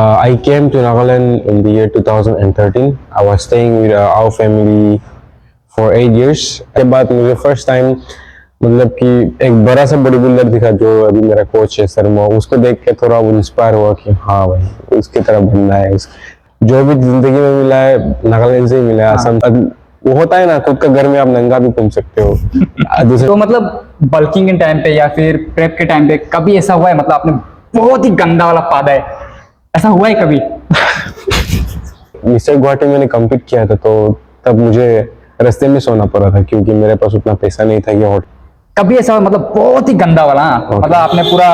I came to Nagaland in the year 2013. I was staying with our family for 8 years. के बाद मुझे first time मतलब कि एक बड़ा सा बॉडी बिल्डर दिखा जो अभी मेरा कोच है शर्मा, उसको देख के थोड़ा इंस्पायर हुआ कि हाँ भाई उसकी तरह बनना है। जो भी जिंदगी में मिला है नागालैंड से ही मिला है। असम वो होता है ना, खुद का घर में आप नंगा भी घूम सकते हो। तो मतलब बल्किंग के टाइम पे या फिर प्रेप के टाइम पे कभी ऐसा हुआ है मतलब आपने बहुत ही गंदा वाला पादा है, ऐसा हुआ है कभी? मिस्टर गुवाहाटी मैंने कम्पीट किया था तो तब मुझे रास्ते में सोना पड़ा था क्योंकि मेरे पास उतना पैसा नहीं था कि होटल। कभी ऐसा हुआ मतलब बहुत ही गंदा वाला? मतलब आपने पूरा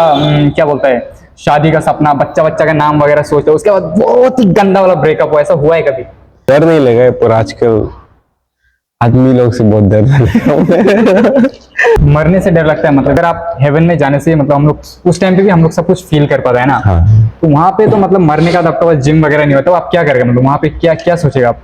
क्या बोलता है, शादी का सपना, बच्चा बच्चा का नाम वगैरह सोचा, उसके बाद बहुत ही गंदा वाला ब्रेकअप हुआ, ऐसा हुआ है कभी? डर नहीं लगा पर आजकल आदमी लोग से बहुत डर लगा। मरने से डर लगता है मतलब? अगर आप हेवन में जाने से मतलब हम लोग उस टाइम पे भी हम लोग सब कुछ फील कर पाता है ना। हाँ। तो वहां पे तो मतलब मरने का आपका जिम वगैरह नहीं होता, तो आप क्या करेंगे मतलब वहां पे क्या क्या सोचेगा आप?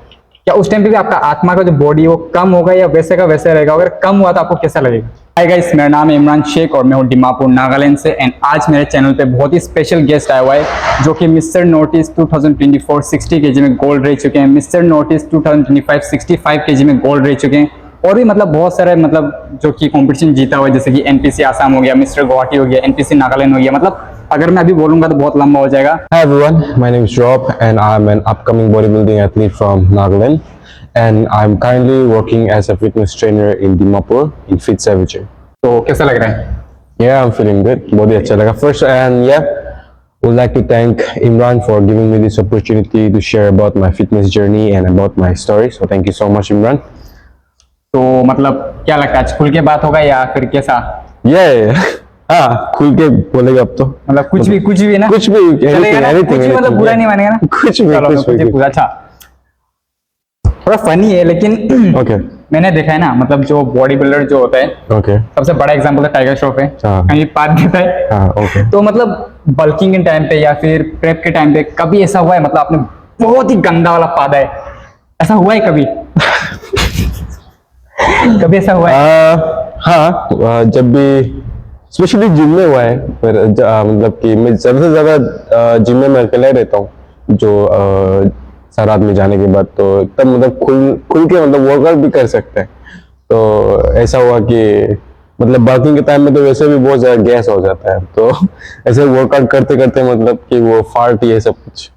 क्या उस टाइम पे भी आपका आत्मा का जो बॉडी वो कम होगा या वैसे का वैसे रहेगा? अगर कम हुआ तो आपको कैसा लगेगा? हाय गाइस, मेरा नाम है इमरान शेख और मैं हूँ दीमापुर नागालैंड से। एंड आज मेरे चैनल पे बहुत ही स्पेशल गेस्ट आया हुआ है जो कि मिस्टर नॉर्थ ईस्ट 2024 60 केजी में गोल्ड रह चुके हैं, मिस्टर नॉर्थ ईस्ट 2025 65 केजी में गोल्ड रह चुके हैं, और भी मतलब बहुत सारे मतलब जो कि कंपटीशन जीता हुआ है, जैसे कि एनपीसी आसाम हो गया, मिस्टर गुवाहाटी हो गया, एनपीसी नागालैंड हो गया। मतलब अगर मैं अभी बोलूंगा तो बहुत लंबा हो जाएगा। Hi everyone, my name is Rob and I'm an upcoming bodybuilding athlete from Nagaland and I'm currently working as a fitness trainer in Dimapur in Fit Savage. तो कैसा लग रहा है? Yeah, I'm feeling good. बहुत ही अच्छा लगा. First and yeah, would like to thank Imran for giving me this opportunity to share about my fitness journey and about my story. So thank you so much, Imran. तो मतलब क्या लगता है आज खुल के बात होगा या फिर कैसा? Yeah. हाँ, खुल के बोलेगा अब तो। मतलब कुछ भी ना, कुछ भी चलेगा ना? anything, कुछ भी मतलब anything, बुरा yeah. नहीं मानेगा ना? कुछ भी चलो, कुछ भी पूरा अच्छा, थोड़ा फनी है लेकिन Okay. मैंने देखा है ना मतलब जो बॉडी बिल्डर जो होता है, Okay. सबसे बड़ा एग्जांपल है टाइगर श्रॉफ है, हाँ। कहीं पाद देता है। हाँ, okay. तो मतलब बल्किंग के टाइम पे या फिर प्रेप के टाइम पे कभी ऐसा हुआ है मतलब आपने बहुत ही गंदा वाला पादा है, ऐसा हुआ है कभी? कभी ऐसा हुआ है? हाँ, जब भी स्पेशली जिम में हुआ है पर मतलब कि मैं ज़्यादा से ज़्यादा जिम में मैं अकेला रहता हूँ जो सारा आदमी जाने के बाद, तो तब मतलब खुल के मतलब वर्कआउट भी कर सकते हैं। तो ऐसा हुआ कि मतलब बाकिंग के टाइम में तो वैसे भी बहुत ज़्यादा गैस हो जाता है, तो ऐसे वर्कआउट करते करते मतलब कि वो फार्ट ये सब कुछ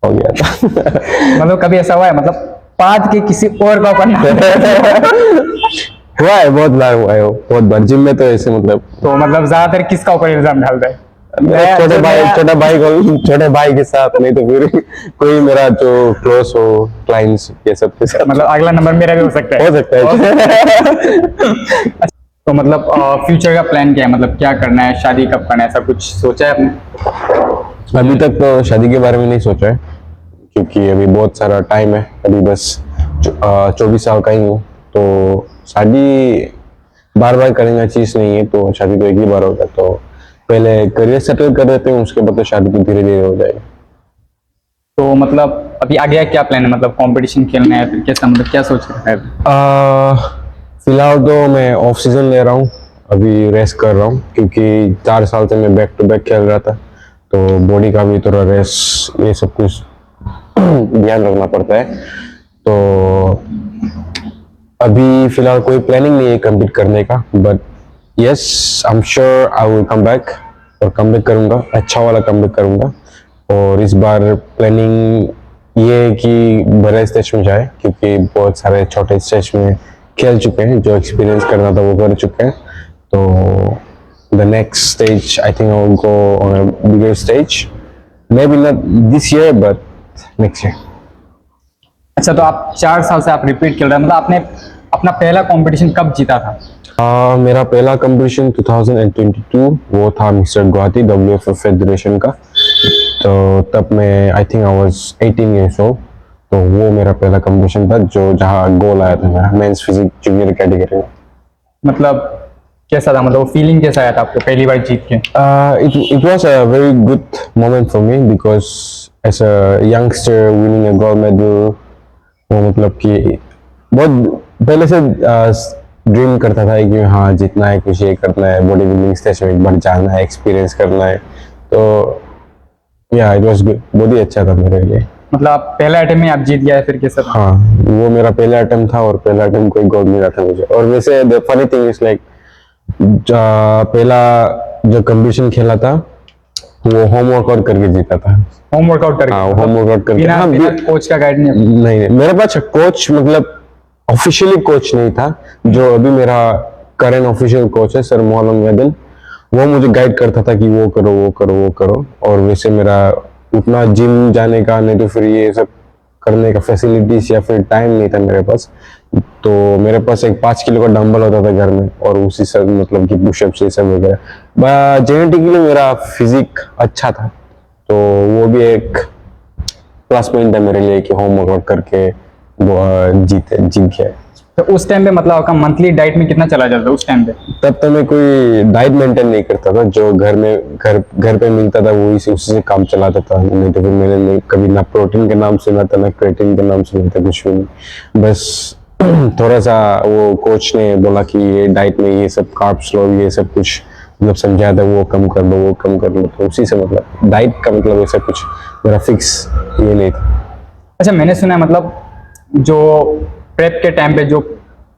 हो गया था। मतलब कभी ऐसा हुआ है मतलब पाद के किसी और का करना? हुआ है, बहुत बार हुआ है वो, बहुत बार जिम में तो ऐसे मतलब। तो मतलब ज्यादातर किसका ऊपर इल्जाम डालता है? छोटे भाई के साथ, नहीं तो फिर कोई मेरा जो क्लोज हो, क्लाइंट्स ये सब के साथ। मतलब अगला नंबर मेरा भी हो सकता है? हो सकता है। तो मतलब फ्यूचर का प्लान क्या है, मतलब क्या करना है, शादी कब करना है, ऐसा कुछ सोचा है आपने? अभी तक तो शादी के बारे में नहीं सोचा है क्योंकि अभी बहुत सारा टाइम है, अभी बस 24 साल का ही हूँ, तो शादी बार बार करने का चीज नहीं है, तो शादी तो एक ही बार होगा, तो पहले करियर सेटल कर देते हैं, उसके बाद तो शादी तो धीरे धीरे हो जाएगी। तो मतलब अभी आगे क्या प्लान है, मतलब कंपटीशन खेलना है फिर कैसा, मतलब क्या सोच रहे हैं? फिलहाल तो मैं ऑफ सीजन ले रहा हूँ, अभी रेस्ट कर रहा हूँ क्योंकि 4 साल से मैं बैक टू बैक खेल रहा था, तो बॉडी का भी थोड़ा रेस्ट ये सब कुछ ध्यान रखना पड़ता है। तो अभी फिलहाल कोई प्लानिंग नहीं है कम्पीट करने का, but yes I am sure I will come back, और कम बैक करूँगा, अच्छा वाला कम बैक करूँगा। और इस बार प्लानिंग ये है कि बड़े स्टेज में जाए क्योंकि बहुत सारे छोटे स्टेज में खेल चुके हैं, जो एक्सपीरियंस करना था वो कर चुके हैं। तो the next stage I think I will go on a bigger stage, may be not this year but next year. अच्छा, तो आप 4 साल से आप रिपीट खेल रहे हैं, मतलब आपने अपना पहला कंपटीशन कब जीता था? मेरा पहला कंपटीशन 2022 वो था मिस्टर गुवाहाटी WFF फेडरेशन का, तो तब मैं I think I was 18 years old, तो वो मेरा पहला कंपटीशन था जो जहाँ गोल आया था मेरा मेंस फिजिक जूनियर कैटेगरी में। मतलब कैसा था, मतलब वो फीलिंग कैसा आया था आपको पहली बार जीत के? It was a very good moment for me because as a youngster winning a gold medal, वो मतलब कि बहुत पहले से ड्रीम करता था कि हाँ जीतना है, कुछ ये करना है, बॉडी बिल्डिंग स्टेज में एक बार जाना है, एक्सपीरियंस करना है। तो या इट वाज गुड, बहुत ही अच्छा था मेरे लिए। मतलब आप पहला अटेम्प्ट में आप जीत गया फिर कैसा था? हाँ, वो मेरा पहला अटेम्प्ट था और पहला अटेम्प्ट को गोल्ड मिला था मुझे। और वैसे the funny thing is like पहला जो कंपटीशन खेला था वो होम वर्कआउट करके जीता था। होम वर्कआउट करके? हाँ, होम वर्कआउट करके। बिना हाँ, बिना कोच का गाइड नहीं? नहीं, मेरे पास कोच मतलब ऑफिशियली कोच नहीं था। जो अभी मेरा करंट ऑफिशियल कोच है सर मोहम्मद वैदन, वो मुझे गाइड करता था कि वो करो वो करो वो करो। और वैसे मेरा उतना जिम जाने का नहीं तो फिर ये सब करने का फैसिलिटीज या फिर टाइम नहीं था मेरे पास। तो मेरे पास एक 5 किलो का डंबल होता था घर में और उसी से मतलब कि पुशअप्स ये सब वगैरह। जेनेटिकली मेरा फिजिक अच्छा था, तो वो भी एक प्लस पॉइंट है मेरे लिए कि होम वर्कआउट करके वो जीत गया। तो उस टाइम पे मतलब आपका मंथली डाइट में कितना चला जाता उस टाइम पे? तब तो मैं कोई डाइट मेंटेन नहीं करता था, जो घर पे मिलता था वो उसी से काम चलाता था। नहीं तो फिर मैंने कभी ना प्रोटीन के नाम सुना था ना क्रेटीन के नाम सुना था, कुछ भी नहीं। बस थोड़ा सा वो कोच ने बोला कि ये डाइट में ये सब कार्ब्स लो, ये सब कुछ मतलब समझाया था, वो कम कर लो वो कम कर लो। तो उसी से मतलब डाइट का मतलब ऐसा कुछ मेरा फिक्स ये नहीं था। अच्छा, मैंने सुना है मतलब जो प्रेप के टाइम पे जो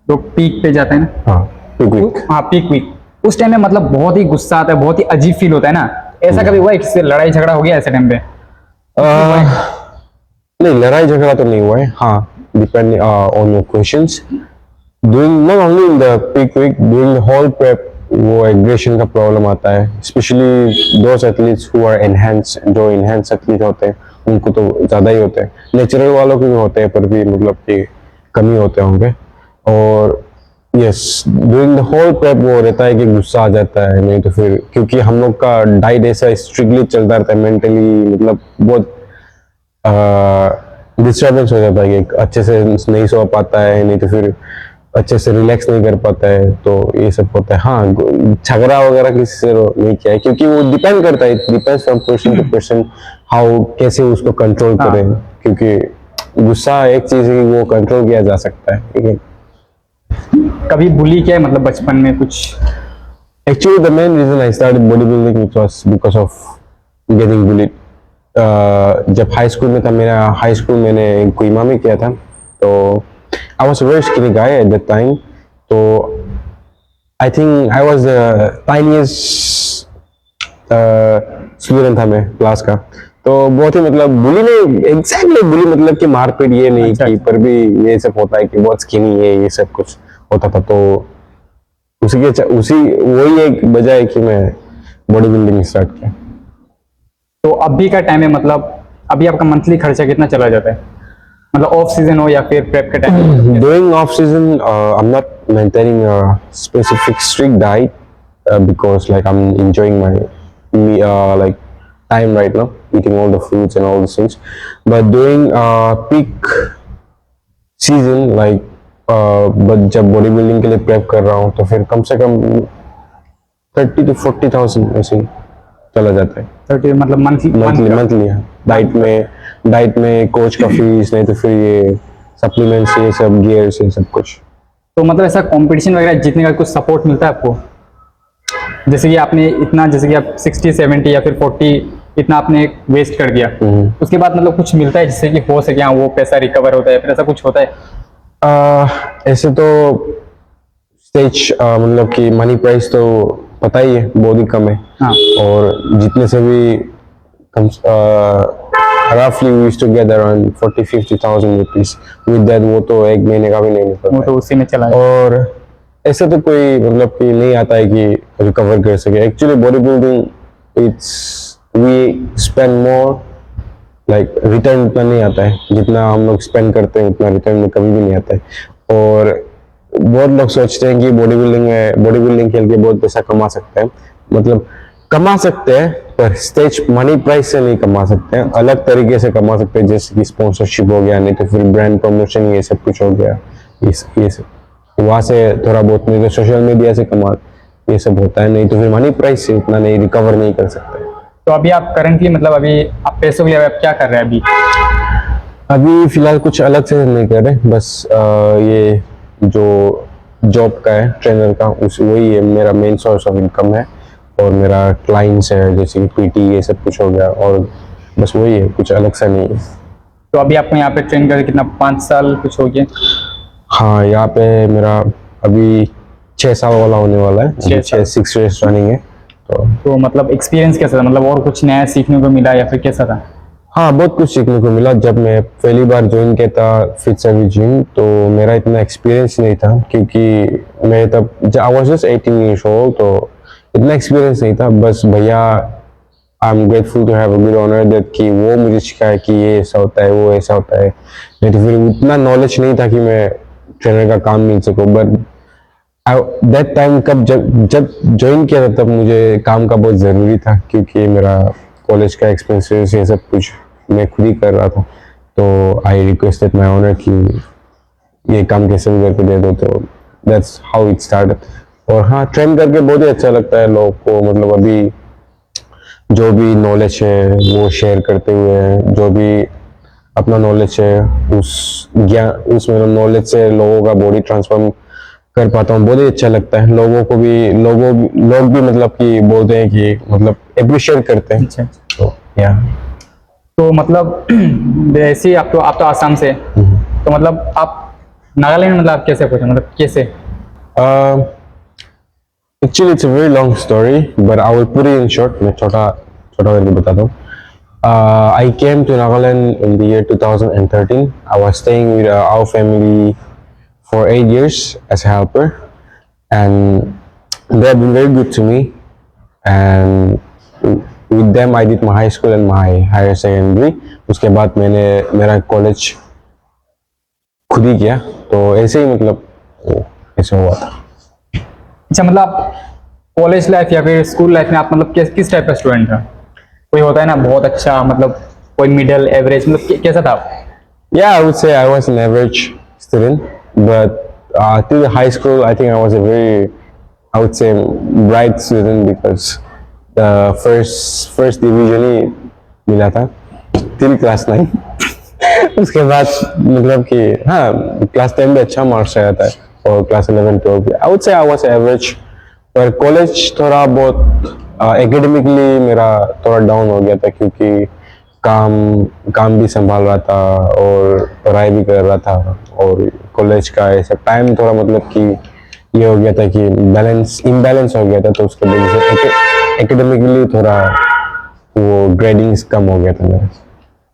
लोग पीक पे जाते हैं ना, हाँ, क्विक। हाँ पीक वीक, उस टाइम में मतलब बहुत ही गुस्सा आता है, बहुत ही अजीब फील होता है ना। ऐसा कभी हुआ है किसी से लड़ाई झगड़ा हो गया ऐसे टाइम पे? नहीं, लड़ाई झगड़ा तो नहीं हुआ है। हाँ, depend on your questions. Doing not only in the peak week, doing the whole prep वो एग्रेशन का प्रॉब्लम आता है। Specially those athletes who are enhance, जो एनहांस एथलीट होते हैं उनको तो ज़्यादा ही होते हैं। नेचुरल वालों को भी होते हैं पर भी मतलब कि कमी होते होंगे। और yes, during the whole prep वो रहता है कि गुस्सा आ जाता है। नहीं तो फिर क्योंकि हम लोग का डाइट ऐसा स्ट्रिक्टली चलता रहता है, मेंटली मतलब बहुत डिस्टर्बेंस हो जाता है कि अच्छे से नहीं सो पाता है, नहीं तो फिर अच्छे से रिलैक्स नहीं कर पाता है। तो ये सब होता है। हाँ, झगड़ा वगैरह किसी से नहीं किया है क्योंकि वो डिपेंड करता है, depends from person to person how कैसे उसको कंट्रोल करें। क्योंकि गुस्सा एक चीज है कि वो कंट्रोल किया जा सकता है, ठीक है। कभी बुली किया है मतलब बचपन में कुछ? Actually, the main reason I started bodybuilding it was because of getting bullied. जब हाई स्कूल में था, मेरा हाई स्कूल मैंने कोहिमा में किया था, तो I was a very skinny guy at that time. तो I think I was the tiniest student था मैं क्लास का। तो बहुत ही मतलब बुली नहीं, एग्जैक्टली बुली मतलब कि मारपीट ये नहीं की, पर भी ये सब होता है कि बहुत स्किनी है, ये सब कुछ होता था। तो उसी वही एक वजह है कि मैं बॉडी बिल्डिंग स्टार्ट किया। तो अभी का टाइम है मतलब अभी आपका मंथली खर्चा कितना चला जाता है, मतलब ऑफ सीजन हो या फिर प्रेप के time? During off season, I'm not maintaining a specific strict diet because like I'm enjoying my like time right now, eating all the fruits and all these things. But during peak season, like but जब body building के लिए prep कर रहा हूँ तो फिर कम से कम 30 to 40,000 ऐसे ही चला जाता है। 30 मतलब मंथली डाइट में कोच का फीस, नहीं तो फिर ये सप्लीमेंट्स, ये सब गियर्स, ये सब कुछ। तो मतलब ऐसा कंपटीशन वगैरह जीतने का कुछ सपोर्ट मिलता है आपको? जैसे कि आपने इतना, जैसे कि आप 60 70 या फिर 40 इतना आपने वेस्ट कर दिया, उसके बाद मतलब कुछ मिलता है जिससे कि हो सके हाँ वो पैसा रिकवर होता है, फिर ऐसा कुछ होता है? ऐसे तो स्टेज मतलब कि मनी प्राइस तो पता ही है बहुत ही कम है। हाँ। और जितने से भी रफली we used to get around 40-50,000 rupees with that. वो तो एक महीने का भी नहीं निकलता, वो तो उसी में चला जाता। और ऐसा तो कोई मतलब कि नहीं आता है कि रिकवर कर सके। Actually body building it's we spend more, like return उतना नहीं आता है जितना हम लोग स्पेंड करते हैं, उतना रिटर्न में कभी भी नहीं आता है। और बहुत लोग सोचते हैं कि बॉडी बिल्डिंग खेल के बहुत पैसा कमा सकते हैं। मतलब कमा सकते हैं पर स्टेज मनी प्राइस से नहीं कमा सकते हैं, अलग तरीके से कमा सकते हैं, जैसे कि स्पॉन्सरशिप हो गया, नहीं तो फिर ब्रांड प्रमोशन, ये सब कुछ हो गया। ये सब वहाँ से थोड़ा बहुत, नहीं तो सोशल मीडिया से कमा, ये सब होता है। नहीं तो फिर मनी प्राइस से उतना नहीं रिकवर नहीं कर सकते। तो अभी आप करंटली मतलब अभी आप पैसों के लिए आप क्या कर रहे हैं अभी फिलहाल कुछ अलग से नहीं कर रहे, बस ये जो जॉब का है ट्रेनर का, उस वही है मेरा मेन सोर्स ऑफ इनकम है। और मेरा क्लाइंट्स है जैसे कि पीटी, ये सब कुछ हो गया। और बस वही है, कुछ अलग सा नहीं है। तो अभी आपको यहाँ पे ट्रेन करके कितना 5 साल कुछ हो गया? हाँ, यहाँ पे मेरा अभी 6 साल वाला होने वाला है, 6 इयर्स रनिंग है। तो मतलब एक्सपीरियंस कैसा था, मतलब और कुछ नया सीखने को मिला या फिर कैसा था? हाँ, बहुत कुछ सीखने को मिला। जब मैं पहली बार ज्वाइन किया था फिट सर्विस जिम, तो मेरा इतना एक्सपीरियंस नहीं था, क्योंकि मैं तब I was just 18 years old, तो इतना एक्सपीरियंस नहीं था। बस भैया, I am grateful to have a good honour that कि वो मुझे सिखाया कि ये ऐसा होता है, वो ऐसा होता है। नहीं तो फिर उतना नॉलेज नहीं था कि मैं ट्रेनर का काम मिल सकूँ। बट दैट टाइम कब जब ज्वाइन किया था, तब मुझे काम का बहुत ज़रूरी था, क्योंकि मेरा कॉलेज का एक्सपेंसेस ये सब कुछ मैं खुद ही कर रहा था। तो आई रिक्वेस्टेड माई ऑनर कि ये काम कैसे भी करके दे दो, तो दैट्स हाउ इट स्टार्टेड। और हाँ, ट्रेन करके बहुत ही अच्छा लगता है लोग को, मतलब अभी जो भी नॉलेज है वो शेयर करते हुए, जो भी अपना नॉलेज है उस ज्ञान, उस मतलब नॉलेज से लोगों का बॉडी ट्रांसफॉर्म कर पाता हूँ। बहुत ही अच्छा लगता है। लोगों को भी लोग भी मतलब कि बोलते हैं कि मतलब अप्रिशिएट करते हैं। अच्छा। तो या तो मतलब वैसे ही आप तो आसाम से, तो मतलब आप नागालैंड मतलब आप कैसे पहुंचे, मतलब कैसे? Actually it's a very long story, but I will put it in short. मैं छोटा छोटा करके बताता हूँ। I came to Nagaland in the year 2013. I was staying with our family for 8 years as a helper, and they have been very good to me. And with them, I did my high school and my higher secondary. उसके बाद मैंने मेरा college खुद ही किया, तो ऐसे ही मतलब ऐसे हुआ था। अच्छा, मतलब आप कॉलेज लाइफ या फिर स्कूल लाइफ में आप मतलब किस टाइप का स्टूडेंट था? कोई होता है ना बहुत अच्छा, मतलब कोई मिडिल एवरेज, मतलब कैसा था आप? Yeah, I would say I was an average student, but till high school, I think I was a very, I would say, bright student because the first division ही मिला था till class 9। उसके बाद मतलब कि हाँ, क्लास 10 में अच्छा marks आया था, और क्लास 11 12 भी I would say I was average। पर कॉलेज थोड़ा बहुत एकेडमिकली मेरा थोड़ा डाउन हो गया था, क्योंकि काम भी संभाल रहा था और पढ़ाई भी कर रहा था, और कॉलेज का ऐसा टाइम थोड़ा मतलब कि ये हो गया था कि इम्बैलेंस हो गया था। तो उसके वजह से एकेडमिकली थोड़ा वो ग्रेडिंग्स कम हो गया था मेरा।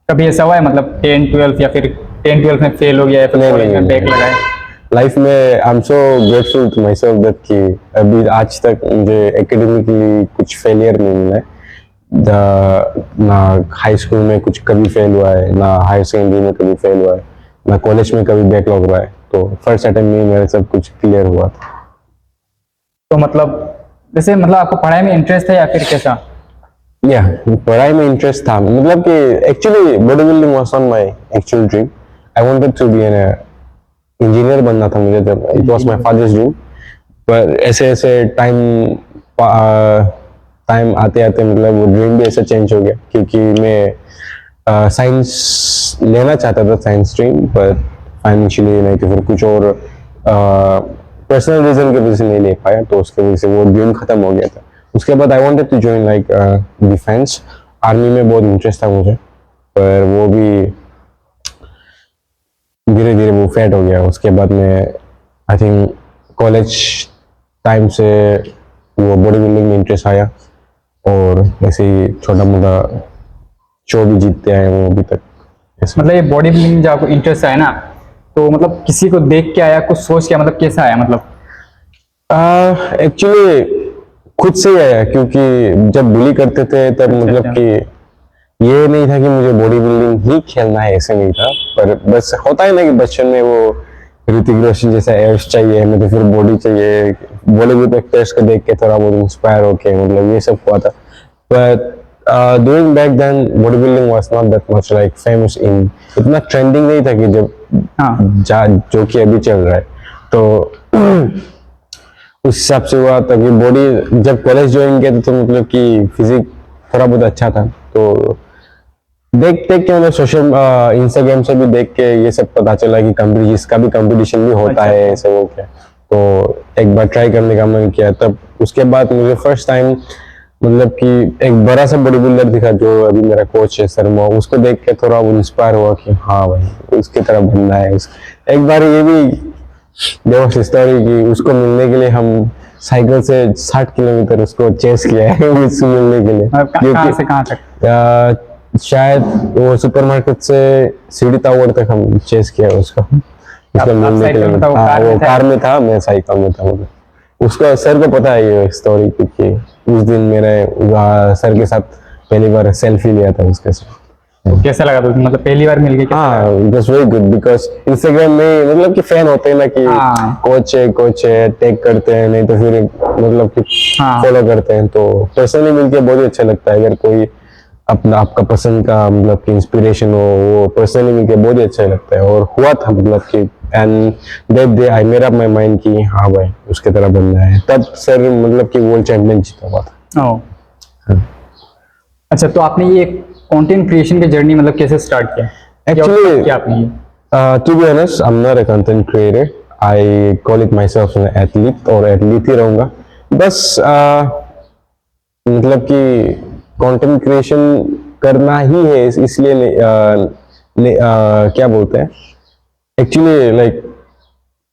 कभी ऐसा हुआ है मतलब 10 12 या फिर 10 12 में फेल हो गया या फिर नहीं, कॉलेज नहीं, में बैक नहीं। लगा है? लाइफ में I am so grateful to myself that कि अभी आज तक मुझे एकेडमिकली कुछ फेलियर नहीं मिला है। ना हाई स्कूल में कुछ कभी फेल हुआ है, ना हायर सेकेंडरी में कभी फेल हुआ है, ना कॉलेज में कभी बैकलॉग हुआ है। तो फर्स्ट अटेम्प्ट में मेरा सब कुछ क्लियर हुआ था। तो मतलब जैसे मतलब आपको पढ़ाई में इंटरेस्ट है या फिर कैसा? या पढ़ाई में इंटरेस्ट था, मतलब कि actually body building was not my actual dream. I wanted to be an engineer बनना था मुझे, जब it was my father's dream. पर ऐसे ऐसे टाइम आते आते मतलब वो ड्रीम भी ऐसा चेंज हो गया, क्योंकि मैं साइंस लेना चाहता था, साइंस स्ट्रीम, पर फाइनेंशियली नहीं तो फिर कुछ और पर्सनल रीजन की वजह से नहीं ले पाया, तो उसके वजह से वो ड्रीम खत्म हो गया था। उसके बाद I wanted to join like defence, army में बहुत इंटरेस्ट था मुझे, पर वो भी धीरे धीरे वो फेड हो गया। उसके बाद में आई थिंक कॉलेज टाइम से वो बॉडी बिल्डिंग में इंटरेस्ट आया, और ऐसे ही छोटा मोटा शो भी जीतते आए वो अभी तक ऐसे। मतलब ये बॉडी बिल्डिंग में जब आपको इंटरेस्ट आया ना, तो मतलब किसी को देख के आया, कुछ सोच के आया, मतलब कैसा आया मतलब? एक्चुअली खुद से ही आया, क्योंकि जब बुली करते थे तब मतलब अच्छा। कि ये नहीं था कि मुझे बॉडी बिल्डिंग ही खेलना है, ऐसे नहीं था। पर बस होता है ना कि बचपन में वो ऋतिक रोशन जैसा एब्स चाहिए, हमें तो फिर बॉडी चाहिए। बॉलीवुड एक्टर्स को देख के थोड़ा बहुत इंस्पायर होके मतलब ये सब हुआ था। But during back then bodybuilding was not that much like famous in, इतना ट्रेंडिंग नहीं था कि जब जो कि अभी चल रहा है। तो उस हिसाब से हुआ था कि बॉडी जब कॉलेज ज्वाइन किया था, तो मतलब कि फिजिक थोड़ा बहुत अच्छा था। तो देख के मतलब सोशल इंस्टाग्राम से भी देख के ये सब पता चला कि कंपटीशन, इसका भी कंपटीशन भी होता है ऐसे वो क्या। तो एक बार ट्राई करने का मन किया, तब उसके बाद मुझे फर्स्ट टाइम मतलब कि एक बड़ा सा बॉडी बिल्डर दिखा जो अभी मेरा कोच है शर्मा, उसको देख के थोड़ा इंस्पायर हुआ कि हाँ भाई उसकी तरह बनना है। एक बार ये भी देखो स्टोरी की, उसको मिलने के लिए हम साइकिल से 60 किलोमीटर उसको चेस किया है उससे मिलने के लिए। मतलब कहाँ से कहाँ तक? शायद वो सुपरमार्केट से सीढ़ी टावर तक हम चेस किया उसको उसको आप मिलने के साइकिल लिए। में था, वो हाँ कार वो में था? कार में था, मैं साइकिल में था। मतलब उसको सर को पता है ये स्टोरी, क्योंकि उस दिन मेरे सर के साथ पहली बार सेल्फी लिया था उसके साथ। तो कैसा लगा? तो मतलब पहली बार मिल गए, कैसा लगा? हाँ it was very good because Instagram में मतलब कि फैन होते हैं ना कि हाँ। कोच है टैग करते हैं, नहीं तो फिर मतलब कि हाँ। फॉलो करते हैं, तो पर्सनली मिलके बहुत ही अच्छा लगता है। अगर कोई अपना आपका पसंद का मतलब कि इंस्पिरेशन हो, वो पर्सनली मिलके बहुत ही अच्छा लगता है। और हुआ था मतलब कि and that day I made up my mind कि हाँ भाई उसके तरह बनना है। तब सर मतलब कि वर्ल्ड चैंपियन जीता हुआ था। ओ। अच्छा, तो आपने ये कंटेंट क्रिएशन की जर्नी मतलब कैसे स्टार्ट किया? Actually, क्या आपने ये? to be honest, I'm not a content creator. I call it myself an athlete और athlete ही रहूँगा। बस मतलब कि कंटेंट क्रिएशन करना ही है इसलिए क्या बोलते हैं, actually like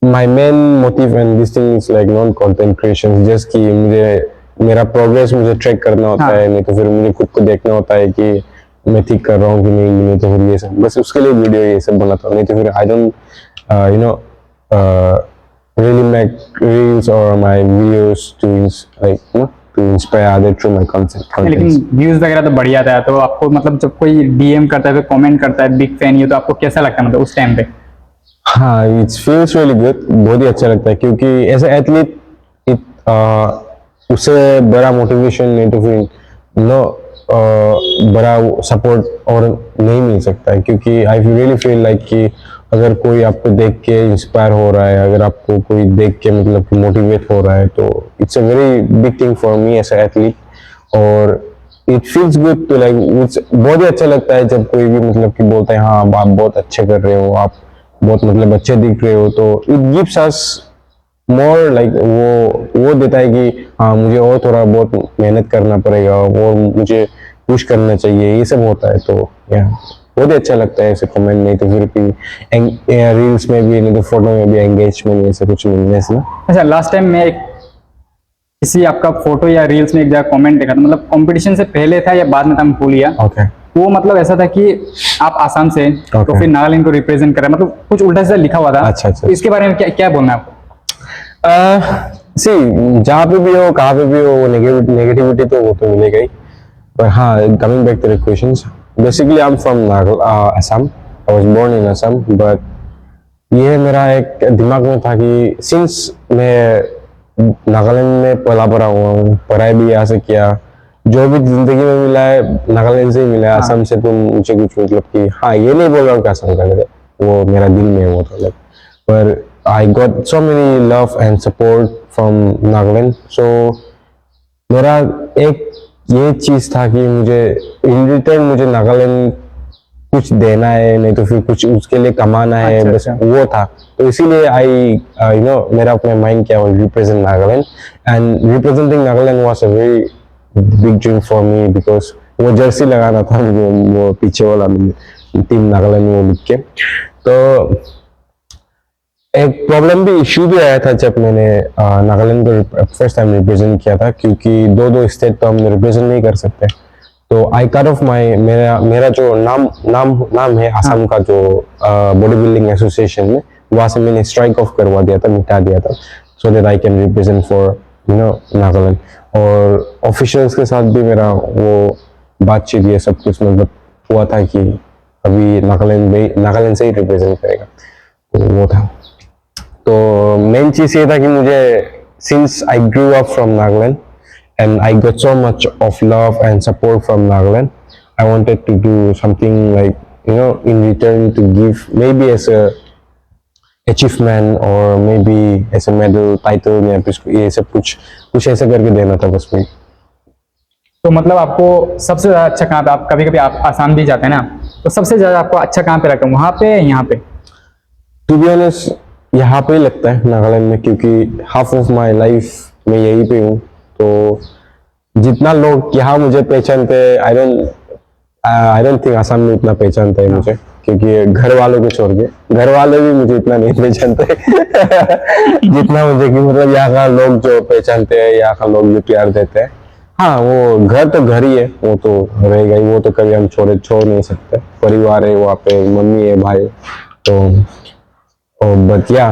my main motive and this thing is like non content creation, just कि मुझे मेरा प्रोग्रेस मुझे ट्रैक करना होता हाँ। है, नहीं तो फिर मुझे खुद को देखना होता है कि मैं ठीक कर रहा हूँ कि नहीं तो फिर ये सब बस उसके लिए वीडियो ये सब बनाता हूँ। नहीं तो फिर I don't you know really make reels or my videos to to inspire other through my content. लेकिन व्यूज वगैरह तो बढ़िया आता है, तो आपको मतलब जब कोई डीएम करता है, कमेंट करता है बिग फैन ये, तो आपको कैसा लगता है मतलब उस टाइम पे? हाँ इट फील्स रियली गुड, बहुत ही अच्छा लगता है क्योंकि एज ए एथलीट उससे बड़ा मोटिवेशन नहीं तो फिर नो बड़ा सपोर्ट और नहीं मिल सकता है। क्योंकि आई रियली फील लाइक कि अगर कोई आपको देख के इंस्पायर हो रहा है, अगर आपको कोई देख के मतलब कि मोटिवेट हो रहा है, तो it's a very big thing for me as a athlete. और it feels good to like, बहुत ही अच्छा लगता है जब कोई भी मतलब कि बोलता है हाँ आप बहुत अच्छे कर रहे हो, आप बहुत मतलब अच्छे दिख रहे हो, तो it gives us more like वो देता है कि हाँ मुझे और थोड़ा बहुत मेहनत करना पड़ेगा और मुझे पुश करना चाहिए, ये सब होता है। तो या बहुत ही अच्छा लगता है ऐसे कमेंट, नहीं तो फिर भी रील्स में भी नहीं तो फोटो में भी एंगेजमेंट ऐसे कुछ मिलने से ना। अच्छा, लास्ट टाइम मैं किसी आपका फोटो या रील्स में एक जगह कमेंट देखा था, मतलब कंपटीशन से पहले था या बाद में था मैं भूल गया। ओके वो मतलब ऐसा था कि आप आसाम से तो Okay. फिर नागालैंड को रिप्रेजेंट कर रहे हैं, मतलब कुछ उल्टा सीधा लिखा हुआ था। अच्छा, अच्छा। तो इसके बारे में क्या क्या बोलना है आपको? सी जहाँ पे भी हो कहाँ पे भी हो नेगेटिविटी तो वो तो मिलेगा ही। पर हाँ coming back to the questions, basically I am from Assam, I was born in Assam. But ये मेरा एक दिमाग में था कि सिंस मैं नागालैंड में पला बड़ा हुआ हूँ, पढ़ाई भी यहाँ से किया, जो भी जिंदगी में मिला है नागालैंड से ही मिला है। हाँ। असम से तुम मुझे कुछ मतलब कि हाँ ये नहीं बोल रहा हूँ कि असम का है, वो मेरा दिल में है वो तो लाइक, पर I got so many love and support from Nagaland. So मेरा एक ये चीज था कि मुझे इन रिटर्न मुझे नागालैंड कुछ देना है, नहीं तो फिर कुछ उसके लिए कमाना है। अच्छा, बस अच्छा। वो था, तो इसीलिए आई यू नो मेरा अपना माइंड क्या represent Nagaland, and representing Nagaland was a very big dream for me because वो जर्सी लगाना था मुझे, वो पीछे वाला टीम नागालैंड में वो लिख के। तो एक प्रॉब्लम भी इश्यू भी आया था जब मैंने नागालैंड को फर्स्ट टाइम रिप्रेजेंट किया था, क्योंकि दो स्टेट तो हम रिप्रेजेंट नहीं कर सकते। तो आई कट ऑफ माई मेरा मेरा जो नाम है असम का जो बॉडी बिल्डिंग एसोसिएशन में, वहां से मैंने स्ट्राइक ऑफ करवा दिया था, मिटा दिया था, so that I can represent for you know Nagaland. और ऑफिशियल्स के साथ भी मेरा वो बातचीत ये सब कुछ मतलब हुआ था कि अभी नागालैंड से ही रिप्रेजेंट करेगा, तो वो था। तो मेन चीज ये था कि मुझे since I grew up from Nagaland and I got so much of love and support from Nagaland, I wanted to do something like you know in return to give maybe as a achievement or maybe as a medal title या फिर ये सब कुछ ऐसा करके देना था बस मैं। तो मतलब आपको सबसे ज्यादा अच्छा कहाँ पे, आप कभी कभी आप आसाम भी जाते हैं ना, तो सबसे ज्यादा आपको अच्छा कहाँ पे लगता है, वहां पे यहाँ पे? टू बी ऑनेस्ट यहाँ पे ही लगता है नागालैंड में, क्योंकि हाफ ऑफ माई लाइफ मैं यहीं पे हूँ। तो जितना लोग यहाँ मुझे पहचानते, आई डोंट थिंक आसाम में इतना पहचानते हैं मुझे, क्योंकि घर वालों को छोड़ के घर वाले भी मुझे इतना नहीं पहचानते जितना मुझे, कि मतलब यहाँ का लोग जो पहचानते हैं, यहाँ का लोग जो प्यार देते हैं। हाँ, वो घर तो घर ही है, वो तो रहेगा ही, वो तो कभी हम छोड़ नहीं सकते। परिवार है वहाँ पे, मम्मी है, भाई, तो बट या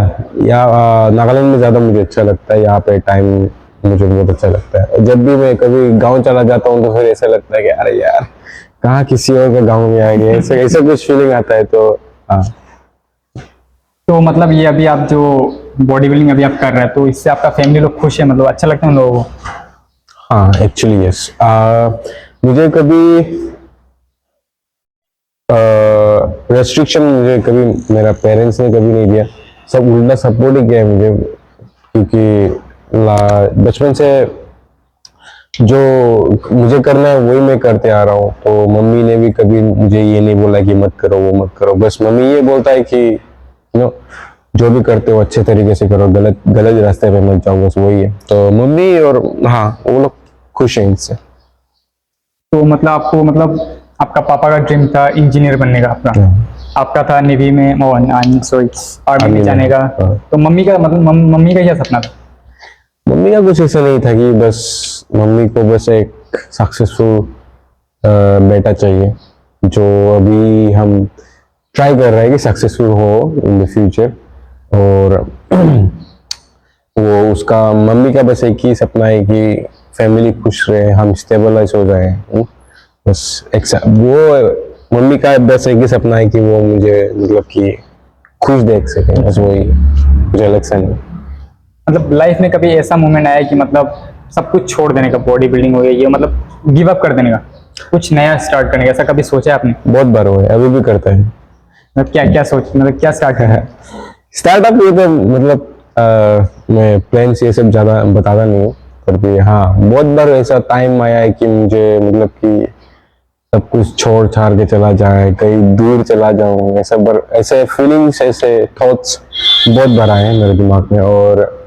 नागालैंड में ज़्यादा मुझे अच्छा लगता है। यहाँ पे टाइम मुझे बहुत अच्छा लगता है। और जब भी मैं कभी गांव चला जाता हूँ तो फिर ऐसा लगता है कि अरे यार, कहाँ किसी और के गांव में आएंगे, ऐसा ऐसा कुछ फीलिंग आता है। तो हाँ। तो मतलब ये अभी आप जो बॉडी बिल्डिंग अभी आप कर रहे हैं, तो इससे आपका फैमिली लोग खुश है, मतलब अच्छा लगता है उन लोगों को? हाँ, एक्चुअली यस। मुझे कभी रेस्ट्रिक्शन मुझे कभी मेरा पेरेंट्स ने कभी नहीं दिया, सब उल्टा सपोर्ट ही किया है मुझे, क्योंकि बचपन से जो मुझे करना है वही मैं करते आ रहा हूँ। तो मम्मी ने भी कभी मुझे ये नहीं बोला कि मत करो, वो मत करो। बस मम्मी ये बोलता है कि जो भी करते हो अच्छे तरीके से करो, गलत गलत रास्ते पे मत जाओ, बस वही है। तो मम्मी और हाँ, वो लोग खुश हैं इससे। तो मतलब आपको, मतलब आपका पापा का ड्रीम था इंजीनियर बनने का, आपका था नेवी में, सॉरी आर्मी में जाने का। हाँ। तो मम्मी का, मतलब मम्मी का क्या सपना था? मम्मी का कुछ ऐसा नहीं था, कि बस मम्मी को बस एक सक्सेसफुल बेटा चाहिए, जो अभी हम ट्राई कर रहे हैं कि सक्सेसफुल हो इन द फ्यूचर। और वो उसका मम्मी का बस एक ही सपना है कि फैमिली खुश रहे, हम स्टेबलाइज हो जाए। बस वो मम्मी का बस एक ही सपना है कि वो मुझे मतलब कि खुश देख सके, बस वही, मुझे अलग सा नहीं। मतलब लाइफ में कभी ऐसा मोमेंट आया कि मतलब सब कुछ छोड़ देने का, बॉडी बिल्डिंग हो गया ये, मतलब गिव अप कर देने का, कुछ नया स्टार्ट करने का, ऐसा कभी सोचा है आपने? बहुत बार हुआ है, अभी भी करता है। मतलब क्या क्या सोच, मतलब क्या स्टार्ट करना है? स्टार्टअप ये तो मतलब मैं प्लान्स ये सब ज़्यादा बताता नहीं हूँ, पर भी हाँ, बहुत बार ऐसा टाइम आया है कि मुझे मतलब कि सब कुछ छोड़ छाड़ के चला जाए, कहीं दूर चला जाऊं, ऐसा ऐसे फीलिंग्स, ऐसे थॉट्स बहुत बार आए हैं मेरे दिमाग में। और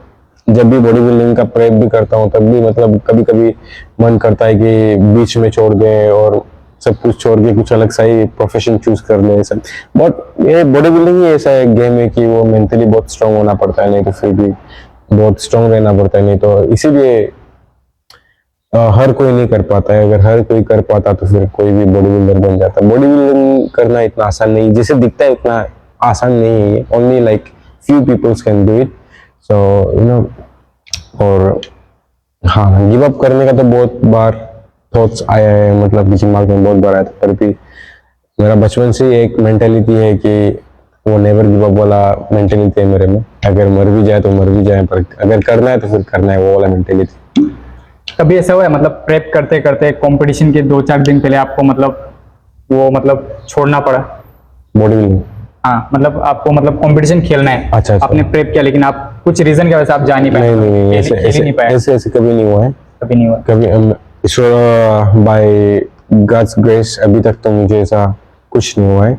जब भी बॉडी बिल्डिंग का प्रेप भी करता हूँ, तब भी मतलब कभी कभी मन करता है कि बीच में छोड़ दें और सब कुछ छोड़ के कुछ अलग सा ही प्रोफेशन चूज कर ले। सब बहुत, ये बॉडी बिल्डिंग ही ऐसा एक गेम है कि वो मेंटली बहुत स्ट्रांग होना पड़ता है, नहीं तो फिर भी बहुत स्ट्रांग रहना पड़ता है, नहीं तो इसीलिए हर कोई नहीं कर पाता है। अगर हर कोई कर पाता तो फिर कोई भी बॉडी बिल्डर बन जाता। बॉडी बिल्डिंग करना इतना आसान नहीं, जैसे दिखता है इतना आसान नहीं है। Only like few peoples can do it, so you know. और हाँ, गिव अप करने का तो बहुत बार थॉट्स आया है, मतलब कि दिमाग में बहुत बार आया था, पर भी मेरा बचपन से ही एक मेंटेलिटी है कि वो नेवर गिव अप वाला मेंटेलिटी है मेरे में। अगर मर भी जाए तो मर भी जाए, पर अगर करना है तो फिर करना है, वो वाला मेंटेलिटी। कभी ऐसा हुआ है मतलब प्रेप करते करते कंपटीशन के 2-4 दिन पहले आपको मतलब छोड़ना पड़ा? बॉडी बिल्डिंग, हाँ, मतलब आपको मतलब कंपटीशन खेलना है, अच्छा। आपने प्रेप किया, लेकिन आप कुछ रीजन की वजह से आप जा नहीं पाए, नहीं, खेल ही नहीं पाए? ऐसे कभी नहीं हुआ है। कभी नहीं हुआ? कभी ईश्वर बाय गॉड्स ग्रेस अभी तक तो मुझे ऐसा कुछ नहीं हुआ है।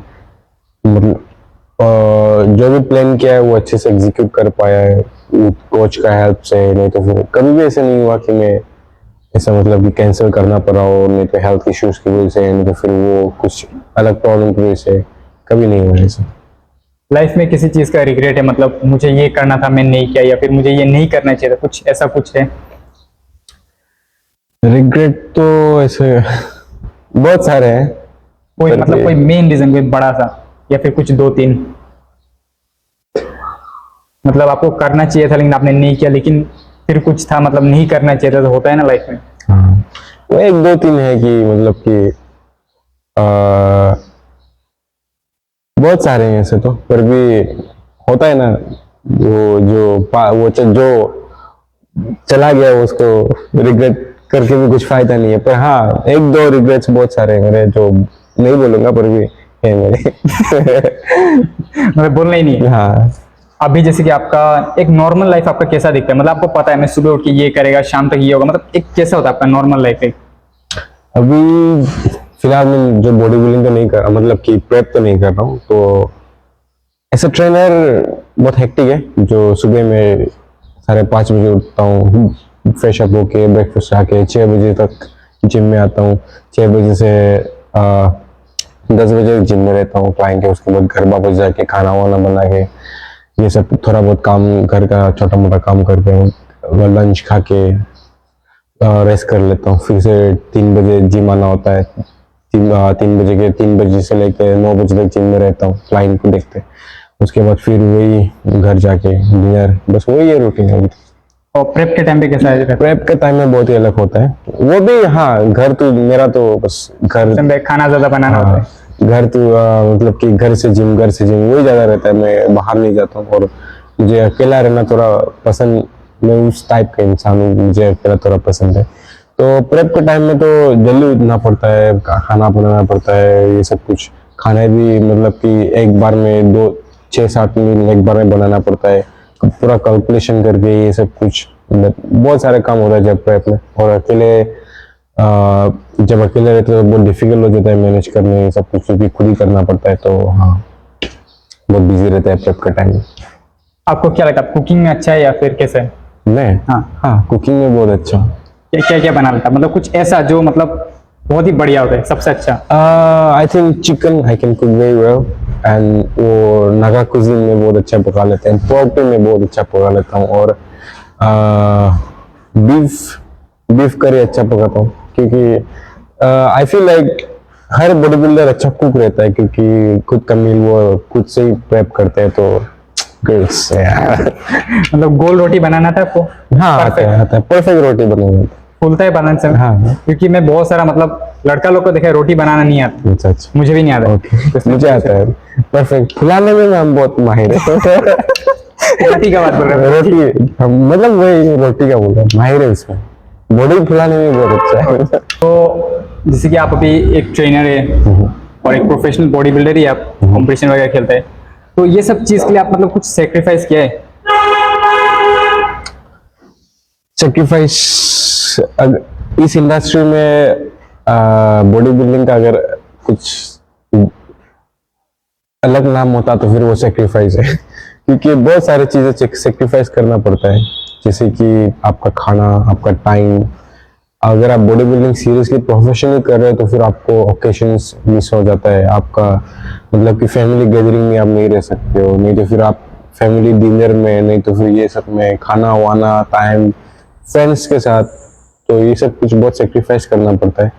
मतलब जो भी प्लान किया है वो अच्छे से एग्जीक्यूट कर पाया है कोच का हेल्प से। नहीं तो फिर कभी भी ऐसा नहीं हुआ कि मैं ऐसा मतलब कि कैंसिल करना पड़ा हो, नहीं तो हेल्थ इश्यूज की वजह से, नहीं तो फिर वो कुछ अलग प्रॉब्लम की वजह से, कभी नहीं हुआ ऐसा। लाइफ में किसी चीज का रिग्रेट है, मतलब मुझे ये करना था मैं नहीं किया, या फिर मुझे ये नहीं करना चाहिए था, कुछ ऐसा कुछ है? रिग्रेट तो ऐसे बहुत सारे हैं। कोई पर मतलब ये- कोई मेन रीजन, कोई बड़ा सा, या फिर कुछ 2-3? मतलब आपको करना चाहिए था लेकिन आपने नहीं किया, लेकिन फिर कुछ था, मतलब नहीं करना चाहिए था, तो होता है ना लाइफ में। हाँ, वो 1 2 3 है कि मतलब कि बहुत सारे हैं ऐसे तो, पर भी होता है ना, जो चला गया उसको रिग्रेट करके भी कुछ फायदा नहीं है। पर हाँ, 1 2 रिग्रेट्स बहुत सारे हैं मेरे, जो नहीं बोलूंगा, पर भी है मेरे। मतलब बोलना ही नहीं है। हाँ, अभी जैसे कि आपका एक नॉर्मल लाइफ आपका कैसा दिखता है, मतलब आपको पता है मैं सुबह उठ के ये करेगा, शाम तक ये होगा, मतलब एक कैसा होता है आपका नॉर्मल लाइफ? एक अभी फिलहाल मैं जो बॉडी बिल्डिंग तो नहीं कर रहा, मतलब कि प्रेप तो नहीं कर रहा हूँ, तो ऐसा ट्रेनर बहुत हेक्टिक है। जो सुबह में 5:30 बजे उठता हूँ, फ्रेश अप होके ब्रेकफास्ट आके 6 बजे तक जिम में आता हूँ। 6 बजे से 10 बजे तक जिम में रहता हूँ क्लाइंट के। उसके बाद घर वापस जाके खाना वाना बना के ये सब थोड़ा बहुत काम घर का छोटा मोटा काम करके लंच खा के रेस्ट कर लेता हूँ। फिर से 3 बजे जिम आना होता है। 3 बजे से लेकर 9 बजे तक जिम में रहता हूँ क्लाइंट को देखते। उसके बाद फिर वही घर जाके डिनर, बस वही है रूटीन है। और प्रेप के टाइम पे कैसा है? प्रेप के टाइम में बहुत ही अलग होता है वो भी। हाँ, घर तो मेरा तो बस घर, खाना ज्यादा बनाना होता है। घर तो मतलब कि घर से जिम वही ज्यादा रहता है। मैं बाहर नहीं जाता हूँ और मुझे अकेला रहना थोड़ा पसंद। मैं उस टाइप का इंसान हूँ, मुझे अकेला थोड़ा पसंद है। तो प्रेप के टाइम में तो जल्दी उठना पड़ता है, खाना बनाना पड़ता है, ये सब कुछ खाने भी मतलब कि एक बार में 6-7 मील एक बार में बनाना पड़ता है, पूरा कैलकुलेशन करके ये सब कुछ। मतलब बहुत सारे काम होता है जब प्रेप में। और जब अकेले रहते हैं तो बहुत डिफिकल्ट हो जाता है मैनेज करने ये सब कुछ, क्योंकि खुद ही करना पड़ता है। तो हाँ, बहुत बिजी रहता है प्रेप का टाइम। आपको क्या लगता है, कुकिंग में अच्छा है या फिर कैसे है? मैं हाँ, कुकिंग में बहुत अच्छा हूँ। क्या क्या बना लेता, मतलब कुछ ऐसा जो मतलब बहुत ही बढ़िया होता है, सबसे अच्छा? I think chicken I can cook very well. And वो नागा कुजिन में बहुत अच्छा पका लेते हैं। पोर्क भी मैं बहुत अच्छा पका लेता हूँ। और बीफ करी अच्छा पकाता हूँ, क्योंकि I feel like her body builder अच्छा कुक रहता है, क्योंकि खुद का मील वो खुद से ही प्रेप करते हैं। तो मतलब गोल रोटी बनाना था आपको? हाँ, आता है परफेक्ट रोटी बनाना। फूलता है बनाने से? हाँ, क्योंकि मैं बहुत सारा मतलब लड़का लोग को देखा है रोटी बनाना नहीं आता। अच्छा अच्छा, मुझे भी नहीं आता। ओके, मुझे आता है परफेक्ट। खिलाने में हम बहुत माहिर है। रोटी का बात बोल रहे हैं? रोटी मतलब वही रोटी का बोल रहा हूँ, माहिर है इसमें। बॉडी फुलाने में बहुत अच्छा है। तो जैसे कि आप अभी एक ट्रेनर है और एक प्रोफेशनल बॉडी बिल्डर ही आप, कंपटीशन वगैरह खेलते हैं, तो ये सब चीज के लिए आप मतलब कुछ सेक्रीफाइस किया है? सेक्रीफाइस इस इंडस्ट्री में बॉडी बिल्डिंग का अगर कुछ अलग नाम होता तो फिर वो सेक्रीफाइस है। क्योंकि बहुत सारी चीजें सेक्रीफाइस करना पड़ता है, जैसे कि आपका खाना, आपका टाइम। अगर आप बॉडी बिल्डिंग सीरियसली प्रोफेशनली कर रहे हो तो फिर आपको ओकेशंस मिस हो जाता है आपका। मतलब कि फैमिली गैदरिंग में आप नहीं रह सकते हो, नहीं तो फिर आप फैमिली डिनर में, नहीं तो फिर ये सब में खाना वाना, टाइम फ्रेंड्स के साथ। तो ये सब कुछ बहुत सेक्रीफाइस करना पड़ता है।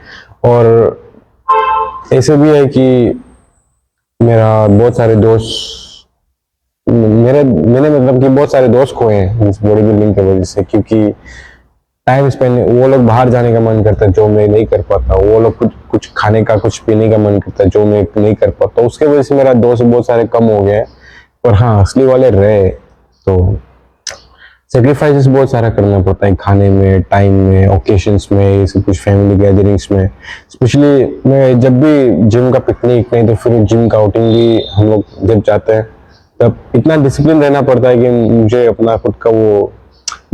और ऐसे भी है कि मेरा बहुत सारे दोस्त मैंने मतलब कि बहुत सारे दोस्त खोए हैं इस बॉडी बिल्डिंग की वजह से, क्योंकि टाइम स्पेंड, वो लोग बाहर जाने का मन करता है जो मैं नहीं कर पाता। वो लोग कुछ खाने का, कुछ पीने का मन करता है जो मैं नहीं कर पाता। उसके वजह से मेरा दोस्त बहुत सारे कम हो गए। पर हाँ, असली वाले रहे। तो सेक्रीफाइसेस बहुत सारा करना पड़ता है, खाने में, टाइम में, ओकेशंस में, ये सब कुछ, फैमिली गैदरिंग्स में। स्पेशली मैं जब भी जिम का पिकनिक, नहीं तो फिर जिम का आउटिंग भी हम लोग जब जाते हैं, तब इतना डिसिप्लिन रहना पड़ता है कि मुझे अपना खुद का वो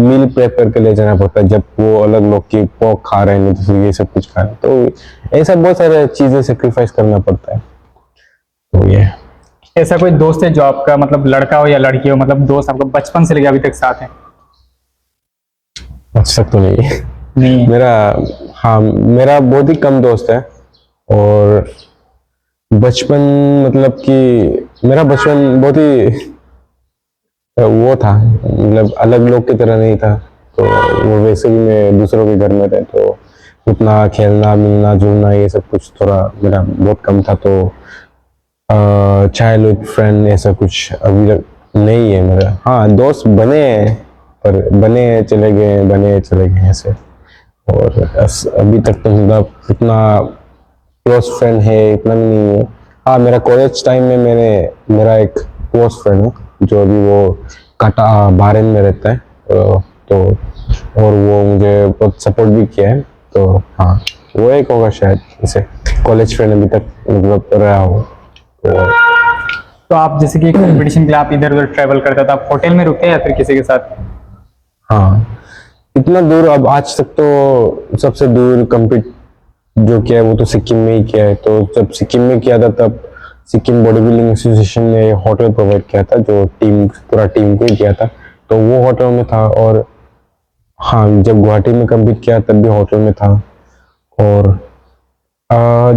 मील प्रेप करके ले जाना पड़ता है। जब वो अलग लोग की पोक खा रहे हैं, नहीं तो फिर ये सब कुछ खा रहे हैं, तो ऐसा बहुत सारे चीजें सेक्रीफाइस करना पड़ता है। तो ये ऐसा कोई दोस्त है जो आपका मतलब लड़का हो या लड़की हो, मतलब दोस्त आपको बचपन से लेकर अभी तक साथ है? अच्छा तो नहीं है। नहीं है? मेरा बहुत ही कम दोस्त है। और बचपन मतलब कि मेरा बचपन बहुत ही वो था, मतलब अलग लोग की तरह नहीं था। तो वो वैसे भी मैं दूसरों के घर में रहे, तो उतना खेलना, मिलना जुलना, ये सब कुछ थोड़ा मेरा बहुत कम था। तो चाइल्डहुड फ्रेंड ऐसा कुछ अभी तक नहीं है मेरा। हाँ, दोस्त बने हैं, पर बने चले गए ऐसे। और अभी तक तो मतलब इतना क्लोज फ्रेंड है इतना भी नहीं है। हाँ, मेरा कॉलेज टाइम में मेरा एक क्लोज फ्रेंड है जो अभी वो काटा बारेन में रहता है। तो और वो मुझे बहुत सपोर्ट भी किया है। तो हाँ, वो एक होगा शायद इसे कॉलेज फ्रेंड अभी तक मतलब रहा हो। तो आप जैसे कि कंपटीशन के लिए आप इधर उधर ट्रैवल करते हो, तो आप होटल में रुकते हैं या फिर किसी के साथ? हाँ, इतना दूर अब आज तक तो सबसे दूर कम्पीट जो किया है वो तो सिक्किम में ही किया है। तो जब सिक्किम में किया था तब सिक्किम बॉडी बिल्डिंग एसोसिएशन ने होटल प्रोवाइड किया था, जो पूरा टीम को ही किया था। तो वो होटल में था। और हाँ, जब गुवाहाटी में कंप्लीट किया तब भी होटल में था। और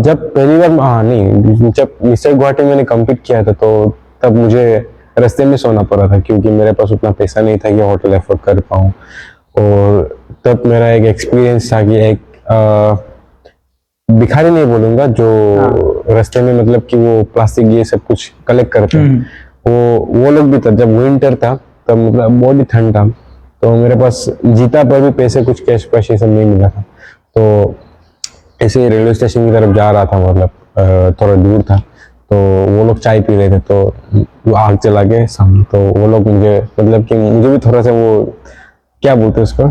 जब पहली बार, हाँ नहीं, जब मिस्टर गुवाहाटी मैंने कंप्लीट किया था तो तब मुझे रास्ते में सोना पड़ा था, क्योंकि मेरे पास उतना पैसा नहीं था कि होटल अफोर्ड कर पाऊँ। और तब मेरा एक एक्सपीरियंस था कि एक भिखारी नहीं बोलूंगा, जो रास्ते में मतलब कि वो प्लास्टिक ये सब कुछ कलेक्ट करते हैं, वो लोग भी था। जब विंटर था तब मतलब बहुत ही ठंड था, तो मेरे पास जीता पर भी पैसे, कुछ कैश पैसे सब नहीं मिला था। तो ऐसे ही रेलवे स्टेशन की तरफ जा रहा था, मतलब थोड़ा दूर था, तो वो लोग चाय पी रहे थे, तो वो आग जला के सामने, तो वो लोग मुझे मतलब कि मुझे भी थोड़ा सा वो क्या बोलते हैं उसको,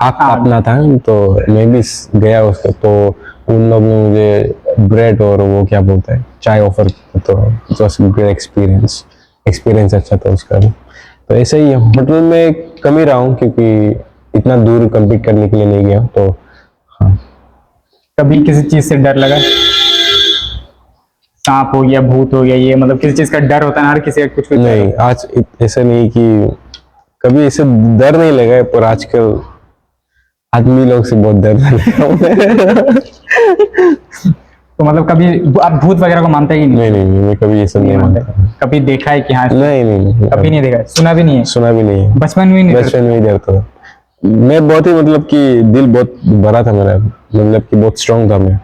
आग तापना था, तो मैं भी गया उसको, तो उन लोग ने मुझे ब्रेड और वो क्या बोलते हैं चाय ऑफर किया, तो जस्ट ग्रेट एक्सपीरियंस अच्छा था उसका भी। तो ऐसे ही होटल में कम ही रहा हूँ, क्योंकि इतना दूर कंप्लीट करने के लिए नहीं गया। तो हाँ, कभी किसी चीज से डर लगा? सांप हो गया, भूत हो गया, ये मतलब किसी चीज का डर होता है ना, हर किसी का कुछ कुछ डर नहीं, आज ऐसा नहीं कि कभी ऐसे डर नहीं लगा है, पर आजकल आदमी लोग से बहुत डर लगा मुझे। तो मतलब कभी आप भूत वगैरह को मानते हैं कि नहीं? नहीं, मैं कभी ये सब नहीं मानता। कभी देखा है कि हाँ? नहीं, कभी नहीं देखा है, सुना भी नहीं है? सुना भी नहीं है। बचपन में नहीं बचपन में ही डरता था मैं बहुत ही, मतलब कि दिल बहुत बड़ा था मेरा, मतलब कि बहुत स्ट्रांग था मैं,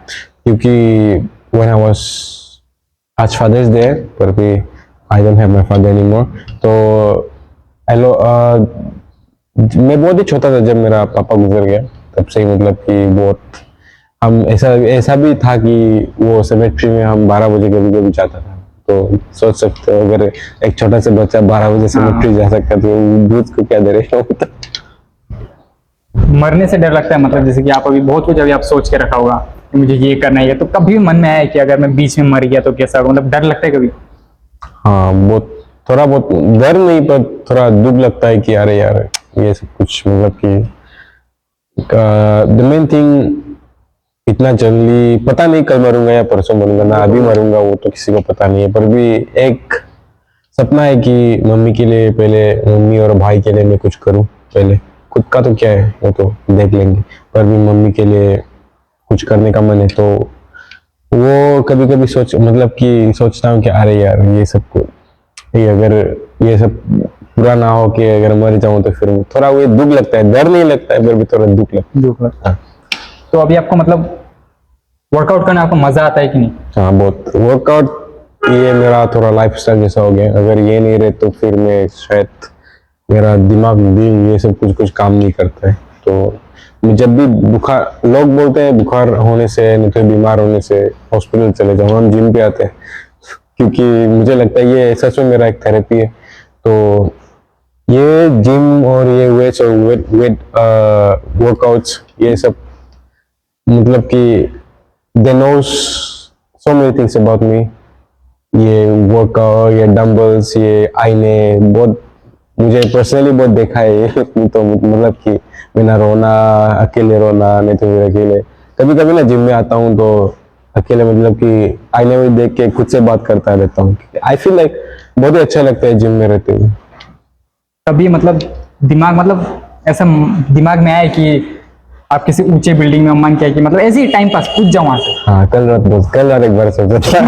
क्योंकि when I was, आज फादर्स डे है पर भी I don't have my father anymore. तो हेलो, मैं बहुत ही छोटा था जब मेरा पापा गुजर गया, तब से ही मतलब कि बहुत, हम ऐसा भी था कि वो सेमेट्री में हम 12 बजे कभी कभी जाता था। तो सोच सकते हो, अगर एक छोटा सा बच्चा 12 बजे सेमेट्री जा सकता है, तो दूध को क्या दे रहे हो। मरने से डर लगता है, मतलब जैसे कि आप अभी बहुत कुछ अभी आप सोच के रखा होगा कि मुझे ये करना है, तो कभी भी मन में आया कि अगर मैं बीच में मर गया तो कैसा होगा, मतलब डर लगता है कभी? हाँ, बहुत, थोड़ा बहुत डर नहीं, पर थोड़ा दुख लगता है कि अरे यार ये सब कुछ, मतलब कि द मेन थिंग, इतना जल्दी पता नहीं कल मरूंगा या परसों मरूंगा, ना अभी मरूंगा, वो तो किसी को पता नहीं है। पर भी एक सपना है कि मम्मी के लिए पहले, मम्मी और भाई के लिए मैं कुछ करूं पहले। खुद का तो क्या है, वो तो देख लेंगे, पर भी मम्मी के लिए कुछ करने का मन है। तो वो कभी कभी मतलब कि सोचता हूँ कि अरे यार ये सब को, ये अगर ये सब पूरा ना हो के अगर मर जाऊं, तो फिर थोड़ा वो दुख लगता है, डर नहीं लगता है, पर भी थोड़ा दुख लगता है। तो अभी आपको मतलब वर्कआउट करने आपको मजा आता है कि नहीं? हाँ, बहुत। वर्कआउट ये मेरा थोड़ा लाइफस्टाइल जैसा हो गया, अगर ये नहीं रहे तो फिर मैं शायद, मेरा दिमाग भी ये सब कुछ काम नहीं करता है। तो जब भी बुखार, लोग बोलते हैं बुखार होने से, नहीं तो बीमार होने से हॉस्पिटल चले जाओ, हम जिम पे आते हैं, क्योंकि मुझे लगता है ये सच में मेरा एक थेरेपी है। तो ये जिम और ये वेट वर्कआउट्स, ये सब मतलब कि they knows so many things about me। ये वर्कआउट, ये डंबल्स, ये आईने, बहुत मुझे पर्सनली बहुत देखा है ये। तो मतलब कि बिना रोना, अकेले रोना, नहीं तो फिर अकेले, कभी कभी ना जिम में आता हूँ तो अकेले, मतलब कि आईने में देख के खुद से बात करता रहता हूँ। आई फील लाइक बहुत ही अच्छा लगता है जिम में रहते हुए। कभी मतलब दिमाग, मतलब ऐसा दिमाग में आया कि आप किसी ऊंचे बिल्डिंग में मन किया कि मतलब ऐसे ही टाइम पास कूद जाऊं वहां से? हाँ, कल रात एक बार सोचा था।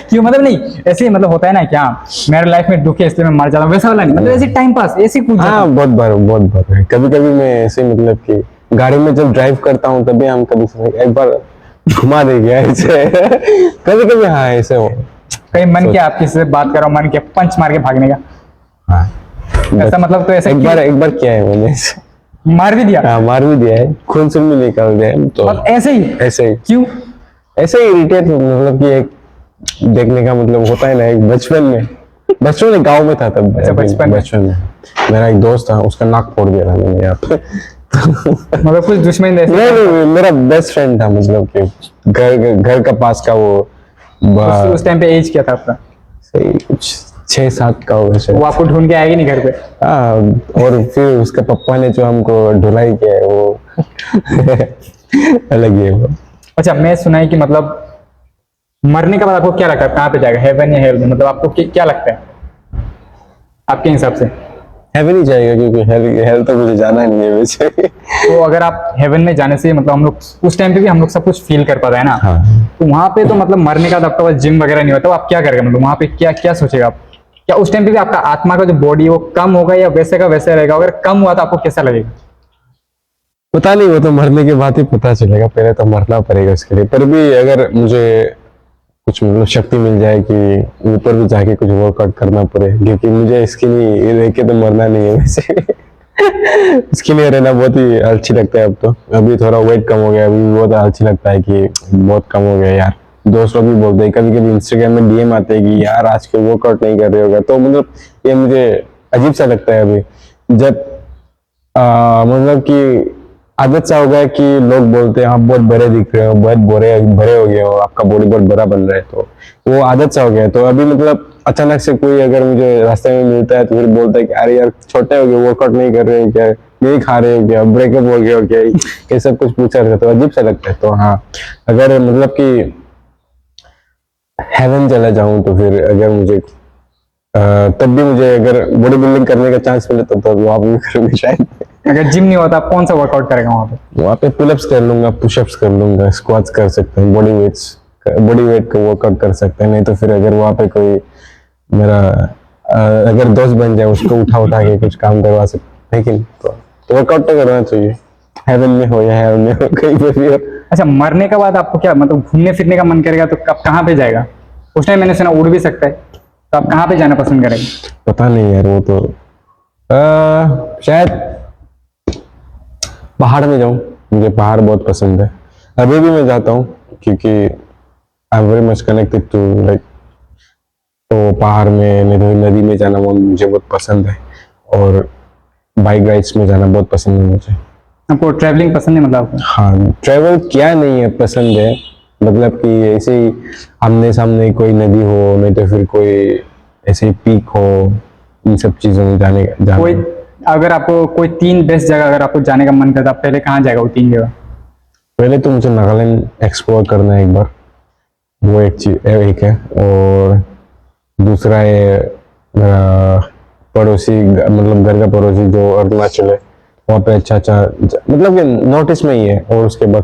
क्यों, मतलब नहीं ऐसे ही, मतलब होता है ना क्या मेरे लाइफ में दुख है इसलिए मैं मर जाता हूँ, वैसा वाला नहीं, मतलब ऐसे टाइम पास ऐसे ही कूद जाता हाँ, हूं। बहुत बार कभी कभी मैं ऐसे, मतलब कि गाड़ी में जब ड्राइव करता हूँ तभी हम कभी एक बार घुमा देंगे ऐसे। कभी कभी हाँ ऐसे हो। कहीं मन किया आप किसी से बात करो, मन किया पंच मार के भागने का? हाँ, ऐसा मतलब, तो ऐसे एक बार किया है मैंने ऐसे। मार भी दिया? हाँ, मार भी दिया है, खून सुन भी निकाल दिया है। तो और ऐसे ही? क्यों? ऐसे ही इरिटेट, मतलब कि एक देखने का मतलब होता है ना, एक बचपन में गांव में था तब। अच्छा, बचपन में मेरा एक दोस्त था, उसका नाक फोड़ दिया था मैंने यहाँ पे। मतलब कुछ दुश्मन ऐसे? नहीं, मेरा बेस्ट फ्रेंड था, मतलब कि घर का पास का वो। उस टाइम पे एज क्या था आपका? सही कुछ 6-7 का होगा शायद। वो आपको ढूंढ के आएगी नहीं घर पे? हाँ, और फिर उसके पापा ने जो हमको ढुलाई किया है वो अलग ही है वो। अच्छा, मैं सुना है कि मतलब मरने के बाद आपको क्या लगता है, कहाँ पे जाएगा, हेवन या हेल में, मतलब आपको क्या लगता है आपके हिसाब से? हेवन ही जाएगा, क्योंकि हेल तो मुझे जाना ही नहीं है वैसे। तो अगर आप हेवन में जाने से मतलब हम लोग उस टाइम पे भी हम लोग सब कुछ फील कर पाता है ना, हाँ। तो वहां पे तो मतलब मरने का आपका पास जिम वगैरह नहीं होता, तो आप क्या करेंगे? मतलब वहां पे क्या क्या सोचेगा आप? क्या उस टाइम पे भी आपका आत्मा का जो बॉडी वो कम होगा या वैसे का वैसे रहेगा? अगर कम हुआ तो आपको कैसा लगेगा? पता नहीं, वो तो मरने के बाद ही पता चलेगा, पहले तो मरना पड़ेगा इसके लिए। पर भी अगर मुझे कुछ मतलब शक्ति मिल जाए कि ऊपर भी जाके कुछ वर्कआउट करना पड़े, क्योंकि मुझे इसके लिए ये रह के तो मरना नहीं है वैसे। इसके लिए रहना बहुत ही अच्छी लगता है। अब तो अभी थोड़ा वेट कम हो गया, अभी बहुत अच्छी लगता है कि बहुत कम हो गया यार। दोस्त लोग भी बोलते हैं, कभी कभी इंस्टाग्राम में डीएम आते हैं कि यार आज के वर्कआउट नहीं कर रहे होगा, तो मतलब ये मुझे अजीब सा लगता है अभी। जब मतलब कि आदत सा हो गया है कि लोग बोलते हैं आप बहुत बड़े दिख रहे हो, बहुत बड़े बड़े हो गए हो, आपका बॉडी बहुत बड़ा बन रहा है, तो वो आदत सा हो गया है। तो अभी मतलब अचानक से कोई अगर मुझे रास्ते में मिलता है तो फिर बोलता है कि अरे यार छोटे हो गए, वर्कआउट नहीं कर रहे हो क्या, नहीं खा रहे हो क्या, ब्रेकअप हो गया हो क्या, ये सब कुछ पूछा रहता है, तो अजीब सा लगता है। तो हाँ, अगर मतलब कि हेवन चला जाऊं तो फिर अगर मुझे तब भी मुझे अगर बॉडी बिल्डिंग करने का चांस मिले तो वहां भी करूंगा शायद। अगर जिम नहीं होता आप कौन सा वर्कआउट करेगा वहां पे? वहाँ पे पुलअप्स कर लूंगा, पुशअप्स कर लूंगा, स्क्वाट्स कर सकते हैं, बॉडी वेट का वर्कआउट कर सकते हैं। नहीं तो फिर अगर वहाँ पे कोई मेरा अगर दोस्त बन जाए, उसको उठा के कुछ काम करवा सकते हैं, लेकिन तो वर्कआउट तो करना चाहिए, हेवन में हो या हेवन में हो, कहीं पे भी हो। अच्छा, मरने के बाद आपको क्या मतलब घूमने फिरने का मन करेगा तो आप कहाँ पे जाएगा? उस टाइम मैंने सुना उड़ भी सकता है, तो आप कहाँ पे जाना पसंद करेंगे? पता नहीं यार, वो तो शायद पहाड़ में जाऊं, मुझे पहाड़ बहुत पसंद है। अभी भी मैं जाता हूँ क्योंकि I am very much connected to like, तो पहाड़ में नहीं तो नदी में जाना मुझे बहुत पसंद है, और बाइक राइड्स में जाना बहुत पसंद है मुझे। आपको ट्रैवलिंग पसंद है मतलब आपको? हाँ, ट्रैवल किया नहीं है, पसंद है। मतलब कि ऐसे ही आमने सामने कोई नदी हो, नहीं तो फिर कोई ऐसे ही पीक हो, इन सब चीज़ों में कोई जाना। अगर आपको कोई 3 बेस्ट जगह अगर आपको जाने का मन करता आप पहले कहाँ जाएगा वो 3 जगह? पहले तो मुझे नागालैंड एक्सप्लोर करना है एक बार, वो एक चीज एक है। और दूसरा है मेरा पड़ोसी, मतलब घर का पड़ोसी जो अरुणाचल है, वहाँ पे अच्छा अच्छा मतलब कि नॉर्थ ईस्ट में ही है। और उसके बाद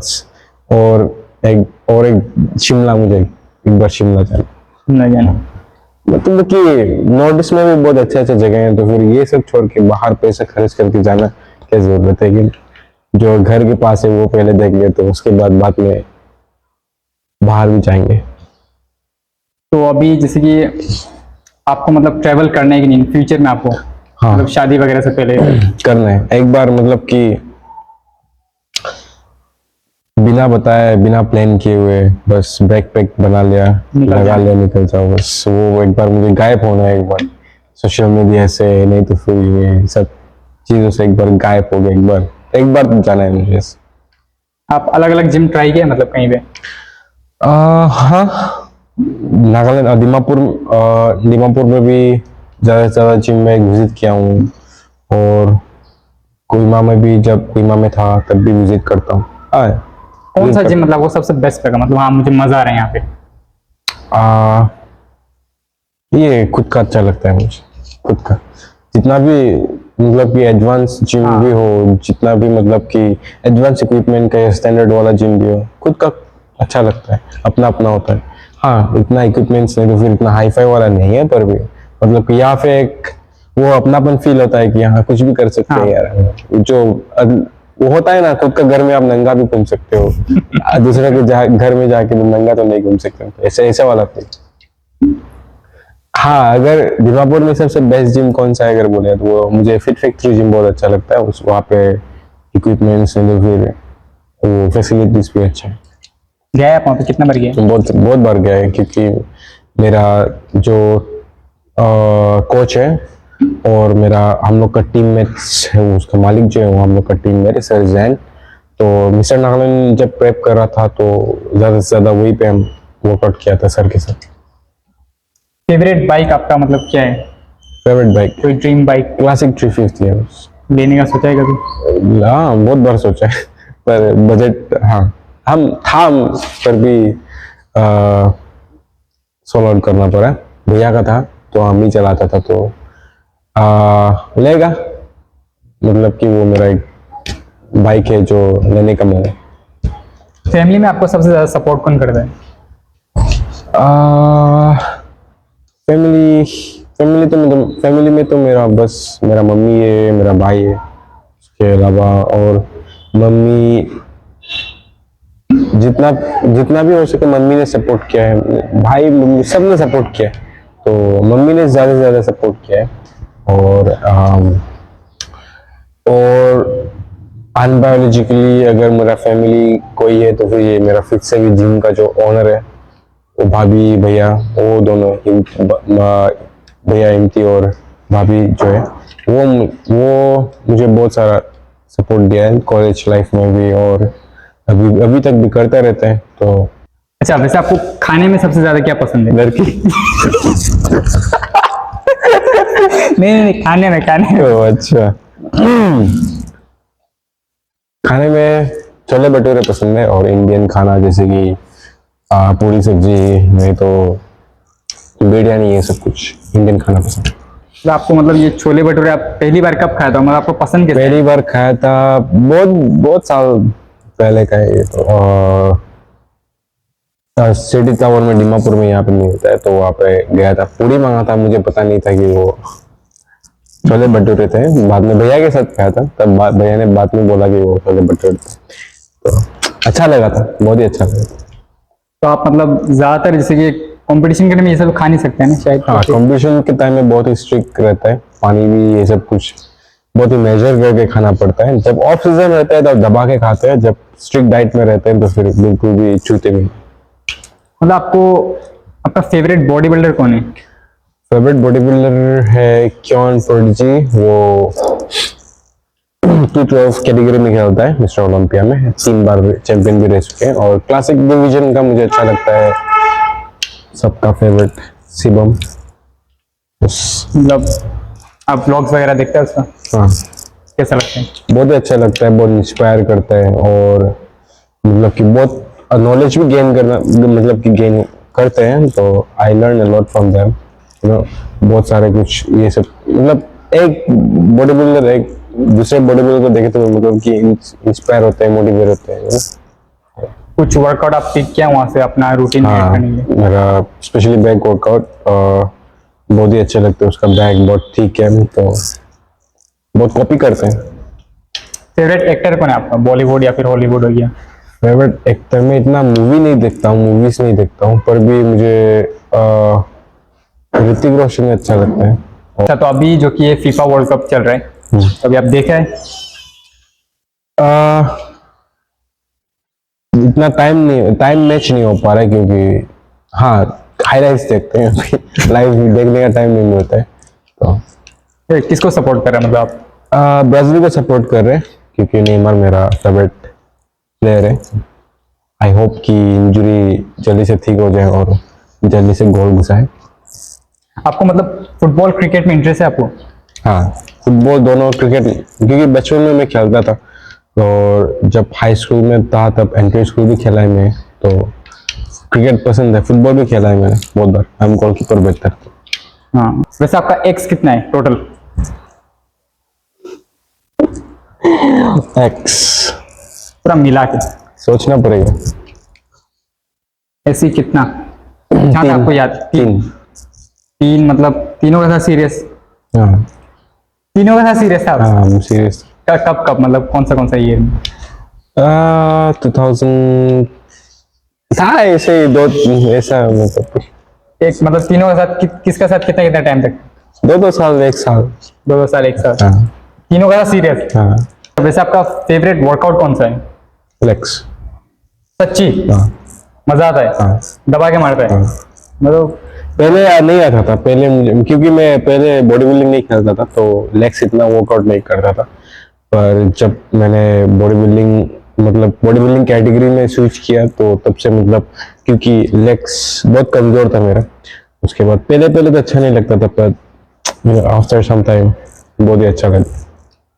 एक शिमला, मुझे एक बार शिमला जाना। नहीं जाना। मतलब कि नॉर्थ ईस्ट में भी बहुत अच्छे अच्छे जगह हैं, तो फिर ये सब छोड़ के बाहर पैसे खर्च करके जाना क्या जरूरत है? कि जो घर के पास है वो पहले देख ले, तो उसके बाद में बाहर भी जाएंगे। तो अभी जैसे कि आपको मतलब ट्रैवल करना है कि नहीं फ्यूचर में आपको? हाँ, मतलब शादी वगैरह से पहले? करना है एक बार, मतलब कि बिना बताए, बिना प्लान किए हुए बस बैकपैक बना लिया, निकल लगा जाए। लिया, निकल जाओ बस। वो एक बार मुझे गायब होना है, एक बार सोशल मीडिया से, नहीं तो फिर ये सब चीजों से एक बार गायब हो गया, एक बार तो जाना है मुझे। आप अलग अलग जिम ट्राई किया मतलब कहीं पे? हाँ, नागालैंड दीमापुर में भी ज़्यादा से ज़्यादा जिम में विजिट किया हूँ। और कोहिमा में भी, जब कोहिमा में था तब भी विजिट करता हूँ। हाँ, कौन सा visit जिम मतलब वो सबसे बेस्ट लगा, मतलब हाँ मुझे मजा आ रहा है यहाँ पे? आ, ये खुद का अच्छा लगता है मुझे, खुद का। जितना भी मतलब कि एडवांस जिम हाँ। भी हो, जितना भी मतलब कि एडवांस इक्विपमेंट का स्टैंडर्ड वाला जिम भी हो, खुद का अच्छा लगता है, अपना अपना होता है। हाँ, इतना इक्विपमेंट्स नहीं तो फिर इतना हाई फाई वाला नहीं है, पर भी मतलब कि यहाँ पे एक वो अपनापन फील होता है कि यहाँ कुछ भी कर सकते हैं हाँ। यार। जो वो होता है ना, खुद का घर में आप नंगा भी घूम सकते हो, दूसरे के घर में जाके तो नंगा तो नहीं घूम सकते, ऐसे ऐसा वाला फील। हाँ, अगर दीमापुर में सबसे बेस्ट जिम कौन सा है अगर बोले तो वो मुझे फिट फैक्ट्री जिम बहुत अच्छा लगता है। उस वहाँ पे इक्विपमेंट्स हैं, तो फिर वो फैसिलिटीज भी अच्छा है। गए आप वहाँ पे? कितना बार गए? बहुत बहुत बार गया है, क्योंकि मेरा जो कोच है और मेरा हम लोग का टीम मेट्स है, वो उसका मालिक जो है वो हम लोग का टीम मेट है, सर जैन। तो मिस्टर नागालैंड जब प्रेप कर रहा था तो ज़्यादा से ज़्यादा वहीं पे हम वर्कआउट किया था सर के साथ। फेवरेट बाइक आपका मतलब क्या है? फेवरेट बाइक कोई ड्रीम बाइक क्लासिक 350 है बस। लेने का सोचा है कभी? हाँ, बहुत बार सोचा है, पर बजट, हाँ हम पर भी सॉल्व आउट करना पड़ा। भैया का था तो हम ही चलाता था, तो लेगा, मतलब कि वो मेरा एक बाइक है जो लेने का मन है। फैमिली में आपको सबसे ज्यादा सपोर्ट कौन करता है? फैमिली फैमिली में तो मेरा बस मेरा मम्मी है, मेरा भाई है। उसके अलावा और मम्मी जितना जितना भी हो सके मम्मी ने सपोर्ट किया है, भाई मम्मी सब ने सपोर्ट किया है, तो मम्मी ने ज़्यादा से ज़्यादा सपोर्ट किया है। और अनबायोलॉजिकली अगर मेरा फैमिली कोई है तो फिर ये मेरा फिक्स से भी जिम का जो ओनर है, वो भाभी भैया, वो दोनों भैया इमती और भाभी जो है वो मुझे बहुत सारा सपोर्ट दिया है कॉलेज लाइफ में भी, और अभी अभी तक भी करते रहते हैं। तो अच्छा, वैसे आपको खाने में सबसे ज्यादा क्या पसंद है? घर की नहीं, खाने में तो अच्छा खाने में छोले भटूरे पसंद है, और इंडियन खाना जैसे कि पूरी सब्जी, नहीं तो बिरयानी, ये सब कुछ इंडियन खाना पसंद है। तो आपको मतलब ये छोले भटूरे आप पहली बार कब खाया था, मतलब आपको पसंद कैसे? पहली बार खाया था बहुत बहुत साल पहले का है ये तो, सिटी टावर में दीमापुर में यहाँ पे मिलता है, तो वहाँ पे गया था, पूरी मांगा था, मुझे पता नहीं था कि वो छोले भटूरे थे। बाद में भैया के साथ खाया था, तब भैया ने बाद में बोला कि वो छोले भटूरे थे, तो अच्छा लगा था, बहुत ही अच्छा लगा था। तो आप मतलब ज्यादातर जैसे कि कंपटीशन करने में ये सब खा नहीं सकते हैं ना शायद? हाँ, कंपटीशन के टाइम में बहुत ही स्ट्रिक्ट रहता है, पानी भी ये सब कुछ बहुत ही मेजर करके खाना पड़ता है। जब ऑफ सीजन रहता है तब दबा के खाते हैं, जब स्ट्रिक्ट डाइट में रहते हैं तो फिर बिल्कुल भी छूते नहीं। मतलब आपका फेवरेट बॉडी बिल्डर कौन है? फेवरेट बॉडी बिल्डर है क्योन प्रोडिजी, वो 212 कैटेगरी में खेलता है, मिस्टर ओलंपिया में 3 बार चैंपियन भी रह चुके हैं। और क्लासिक डिवीजन का मुझे अच्छा लगता है सबका फेवरेट शिवम। मतलब आप व्लॉग्स वगैरह देखते हैं उसका? हाँ, कैसा लगता है? बहुत ही अच्छा लगता है, बहुत इंस्पायर करता है, और मतलब कि बहुत नॉलेज भी गेन करना, मतलब कि गेन करते हैं, तो I learn a lot from them, बहुत सारे कुछ ये सब, मतलब एक बॉडी बिल्डर एक दूसरे बॉडी बिल्डर को देखे तो मतलब कि इंस्पायर होते हैं, मोटिवेट होते हैं। कुछ वर्कआउट आप सीख किया वहां से अपना रूटीन में हाँ, करने के लिए? मेरा स्पेशली बैक वर्कआउट बहुत ही अच्छे लगते हैं, उसका बैक बहुत ठीक है, तो बहुत कॉपी करते हैं। फेवरेट एक्टर कौन है आपका, बॉलीवुड या फिर हॉलीवुड हो गया? फेवरेट एक्टर में इतना मूवी नहीं देखता हूँ, मूवीज नहीं देखता हूँ, पर भी मुझे ऋतिक रोशन अच्छा लगता है। अच्छा, तो अभी जो कि ये फीफा वर्ल्ड कप चल रहा है, तो अभी आप देख रहे हैं? इतना टाइम मैच नहीं हो पा रहा है, क्योंकि हाँ हाईलाइट्स देखते हैं लाइव देखने का टाइम नहीं मिलता है। तो किसको सपोर्ट कर रहे हैं मतलब आप? ब्राजील को सपोर्ट कर रहे हैं, क्योंकि नेमार मेरा फेवरेट प्लेयर है। आई होप कि इंजरी जल्दी से ठीक हो जाए और जल्दी से गोल घुसाए। आपको मतलब फुटबॉल क्रिकेट में इंटरेस्ट है आपको? हाँ, फुटबॉल दोनों, क्रिकेट, क्योंकि बचपन में मैं खेलता था, और जब हाई स्कूल में था तब एंट्री स्कूल भी खेला है मैं, तो क्रिकेट पसंद है, फुटबॉल भी खेला है मैंने बहुत बार, आई एम गोलकीपर बेहतर। हाँ, वैसे आपका एक्स कितना है टोटल? एक्स पूरा मिला के सोचना पड़ेगा। ऐसी कितना, जहाँ तक आपको याद? 3। तीन, मतलब तीनों का था सीरियस? हाँ तीनों का था सीरियस था? हाँ, सीरियस। कब मतलब कौन सा ईयर में? 2000 था, ऐसे ही दो, ऐसा मतलब एक मतलब तीनों के साथ किसका साथ कितना कितना टाइम तक? 2 साल, 1 साल। 2 साल, 1 साल। हाँ तीनों का था सीरियस? हाँ, वैसे आपका फेवरेट वर्कआउट कौन सा है? फ्लेक्स। सच्ची? हाँ मजा आता है? हाँ दबा के मारता है? हाँ। मतलब पहले नहीं आता था, पहले मुझे, क्योंकि मैं पहले बॉडी बिल्डिंग नहीं खेलता था, तो लेग्स इतना वर्कआउट नहीं करता था। पर जब मैंने बॉडी बिल्डिंग कैटेगरी में स्विच किया, तो तब से मतलब, क्योंकि लेग्स बहुत कमजोर था मेरा, उसके बाद पहले तो अच्छा नहीं लगता था, पर आफ्टर सम टाइम बहुत ही अच्छा लगा।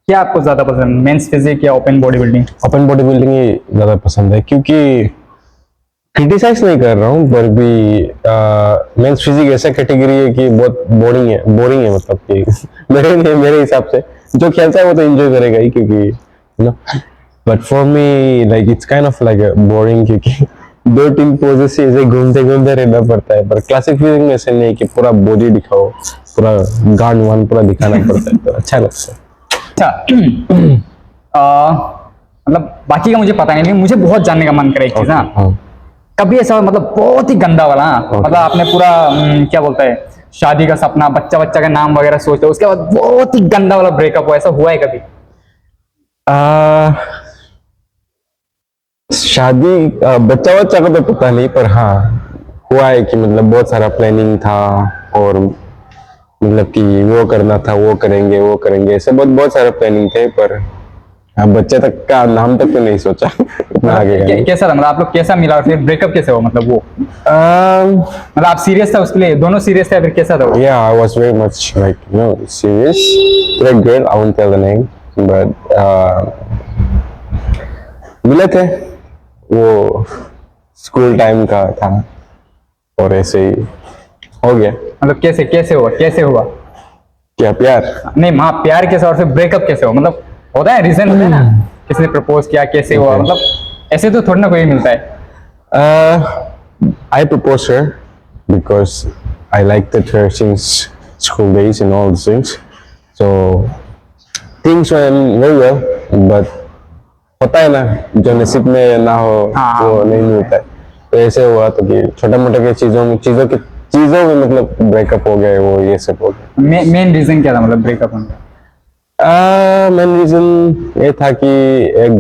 क्या आपको ज्यादा पसंद, मेंस फिजिक या open body building? Open body building ही ज़्यादा पसंद है, क्योंकि क्रिटिसाइज नहीं कर रहा हूँ, पर भी मेंस फिजिक ऐसा कैटेगरी है कि बहुत बोरिंग है मतलब कि मेरे हिसाब से जो खेलता है वो तो एंजॉय करेगा ही, क्योंकि you know, but for me like it's kind of like boring, क्योंकि दो तीन पोजेस से ऐसे घूमते घूमते रहना पड़ता है। पर क्लासिक फिजिक में ऐसे नहीं कि पूरा बॉडी दिखाओ, पूरा गांड वान पूरा दिखाना पड़ता है, तो अच्छा लगता है। अच्छा मतलब बाकी का मुझे पता नहीं, लेकिन मुझे बहुत जानने का मन करे एक चीज ना। हाँ। कभी ऐसा मतलब बहुत ही गंदा वाला मतलब आपने पूरा क्या बोलता है, शादी का सपना, बच्चा बच्चा का नाम वगैरह सोचते हो, उसके बाद बहुत ही गंदा वाला ब्रेकअप हुआ, ऐसा हुआ है कभी? शादी बच्चा बच्चा का तो पता नहीं, पर हाँ हुआ है कि मतलब बहुत सारा प्लानिंग था, और मतलब कि वो करना था, वो करेंगे ऐसे बहुत बहुत सारे प्लानिंग थे, पर हाँ, बच्चे तक का नाम तक तो नहीं सोचा इतना आगे का नहीं। कैसा था मतलब आप लोग कैसा मिला और फिर ब्रेकअप कैसे हुआ, मतलब वो मतलब आप सीरियस था उसके लिए, दोनों सीरियस थे, फिर कैसा था वो? Yeah, I was very much like, you know, serious. Great girl, I won't tell the name, but मिले थे, वो स्कूल टाइम का था, और ऐसे ही हो गया। मतलब कैसे हुआ? क्या प्यार? नहीं हाँ, प्यार कैसे और फिर ब्रेकअप कैसे हुआ, मतलब होता है रीजन होता है ना, किसने प्रपोज किया, कैसे हुआ, मतलब ऐसे तो थोड़ी ना कोई मिलता है। I proposed her because I liked her since school days and all these things. So things went very well, but होता है ना, जो नसीब में ना हो हाँ। वो नहीं मिलता है। तो ऐसे हुआ तो कि छोटा मोटा के चीजों में मतलब ब्रेकअप हो गए, वो ये सब हो गया। मेन रीजन क्या था मतलब ब्रेकअप होने का? मेन रीजन ये था कि एक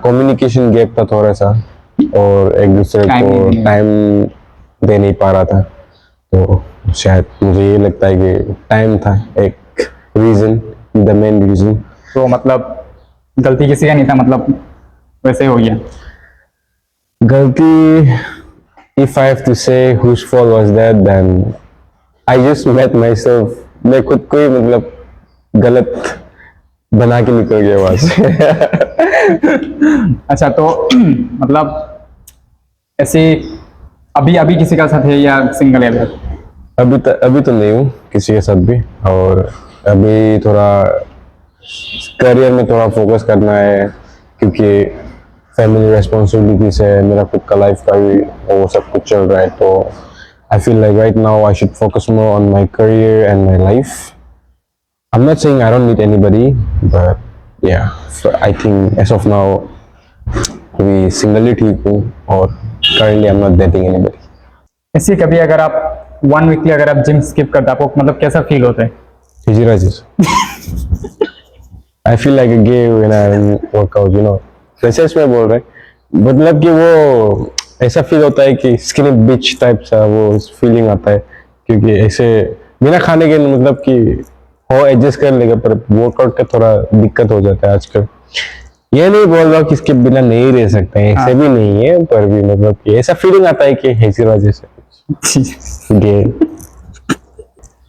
कम्युनिकेशन गैप था थोड़ा सा, और एक दूसरे Time को नहीं टाइम दे नहीं पा रहा था, तो शायद मुझे ये लगता है कि टाइम था एक रीजन, द मेन रीजन। तो मतलब गलती किसी का नहीं था, मतलब वैसे हो गया? गलती, if I have to say whose fault was that, then I just met myself, मैं खुद को ही मतलब गलत बना के निकल गया वहां से। अच्छा तो मतलब ऐसे अभी अभी किसी का साथ है या सिंगल है अभी? अभी तो नहीं हूँ किसी के साथ भी, और अभी थोड़ा करियर में थोड़ा फोकस करना है, क्योंकि फैमिली रेस्पॉन्सिबिलिटीज है, मेरा खुद का लाइफ का भी वो सब कुछ चल रहा है, तो I feel like right now I should focus more on my career and my life. I'm not saying I don't need anybody, but yeah, so I think as of now, we singly ठीक हूँ, और currently I'm not dating anybody. ऐसे कभी अगर आप 1 weekly अगर आप gym skip करते आपको मतलब कैसा फील होता है? Hijira just. I feel like a gay when I work out, you know. Freshers में बोल रहे हैं, मतलब कि वो ऐसा फील होता है कि स्किनी बिच टाइप सा वो फीलिंग आता है, क्योंकि ऐसे बिना खाने के मतलब कि हो एडजस्ट कर लेगा, पर वर्कआउट का थोड़ा दिक्कत हो जाता है आजकल। ये नहीं बोल रहा कि इसके बिना नहीं रह सकते हैं, ऐसे भी नहीं है, पर भी मतलब कि ऐसा फीलिंग आता है कि हिजरा जैसे गे।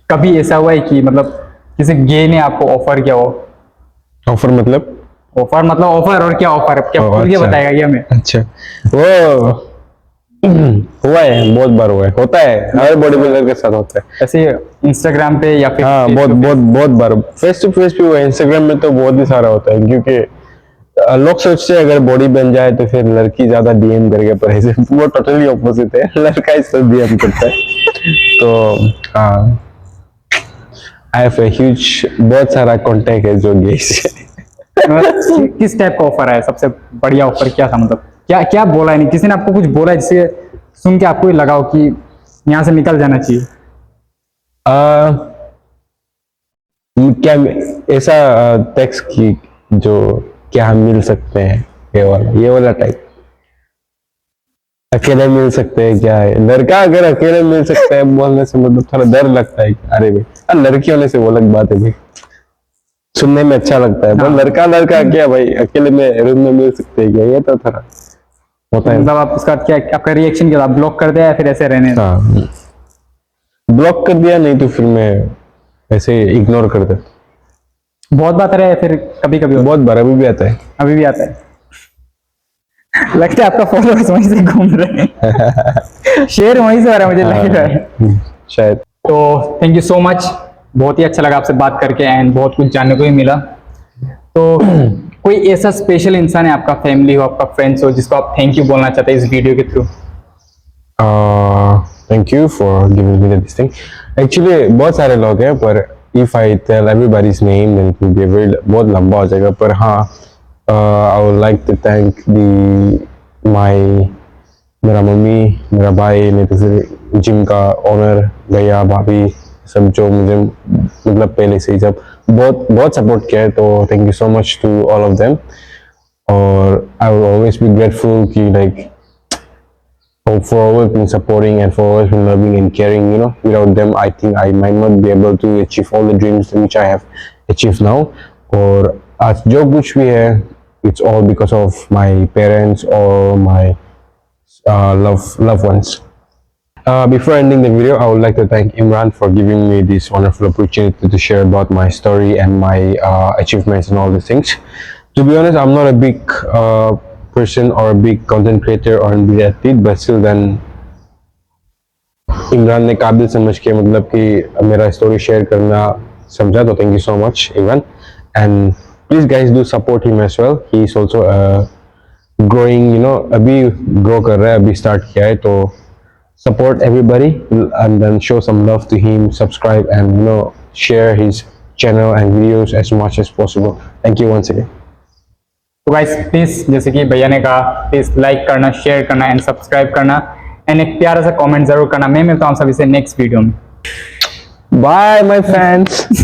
कभी ऐसा हुआ है कि मतलब किसी गे ने आपको ऑफर किया हो? ऑफर मतलब? ऑफर और क्या ऑफर, क्या खुल के अच्छा। बताएगा ये हमें? अच्छा, वो हुआ है, बहुत बार हुआ है, होता है हर बॉडी बिल्डर के साथ होता है। ऐसे इंस्टाग्राम पे या फिर हाँ, बहुत बार फेस टू फेस भी हुआ है, इंस्टाग्राम में तो बहुत ही सारा होता है, क्योंकि लोग सोचते हैं अगर बॉडी बन जाए तो फिर लड़की ज्यादा डीएम करेगा, पर ऐसे वो टोटली ऑपोजिट है, लड़का इससे डीएम करता है। तो हाँ, आई हैव ए ह्यूज, बहुत सारा कांटेक्ट है जो गेस है। किस टाइप का ऑफर है? सबसे बढ़िया ऑफर क्या था, मतलब क्या क्या बोला है? नहीं किसी ने आपको कुछ बोला है जिससे सुन के आपको लगा हो कि यहाँ से निकल जाना चाहिए? क्या ऐसा टेक्स्ट की जो क्या हम मिल सकते हैं, ये वाला टाइप, अकेले मिल सकते हैं क्या है, लड़का अगर अकेले मिल सकता है बोलने से मतलब थोड़ा डर लगता है, अरे भाई लड़की होने से वो अलग बात है भाई, सुनने में अच्छा लगता है, पर लड़का क्या भाई अकेले में रूम में मिल सकते हैं क्या, ये तो थोड़ा होता है। मतलब आप उसका क्या आपका रिएक्शन क्या था? ब्लॉक कर दिया या फिर ऐसे रहने? हाँ, ब्लॉक कर दिया, नहीं तो फिर मैं ऐसे इग्नोर कर देता। बहुत बात रहे फिर कभी कभी? बहुत बार अभी भी आता है। अभी भी आता है? लगता है आपका फॉलोअर्स वहीं से घूम रहे हैं शेयर वहीं से हो रहा है मुझे लग रहा है। शायद। तो थैंक यू सो मच, बहुत ही अच्छा लगा आपसे बात करके एंड बहुत कुछ जानने को भी मिला। तो कोई ऐसा स्पेशल इंसान है आपका, फैमिली हो, आपका फ्रेंड्स हो, जिसको आप थैंक यू बोलना चाहते हैं इस वीडियो के through? Thank you for giving me this thing. Actually, बहुत सारे लोग हैं, पर if I tell everybody's name, then it will be very बहुत लंबा हो जाएगा। पर हाँ, I would like to thank मेरा मम्मी, मेरा भाई, नहीं तो फिर जिम का ओनर, भैया, भाभी, सब जो मुझे मतलब पहले से ही सब बहुत सपोर्ट किया है। तो thank you so much to all of them. और I will always be grateful कि like for always been supporting and for always been loving and caring, you know. Without them, I think I might not be able to achieve all the dreams which I have achieved now. और आज जो कुछ भी है, it's all because of my parents or my loved ones. Before ending the video, I would like to thank Imran for giving me this wonderful opportunity to share about my story and my achievements and all these things. To be honest, I'm not a big person or a big content creator or a big athlete, but still then Imran ने काबिल समझ के मतलब कि मेरा story share करना समझा। तो thank you so much Imran, and please guys do support him as well. He is also growing, you know, अभी ग्रो कर रहा है, अभी स्टार्ट किया है। तो support everybody and then show some love to him, subscribe and, you know, share his channel and videos as much as possible. Thank you once again. तो guys please, जैसे कि भैया ने कहा, प्लीज लाइक करना, शेयर करना and subscribe करना and एक प्यारा सा कमेंट जरूर करना। मैं मिलता हूँ आप सभी से नेक्स्ट वीडियो में। Bye my fans.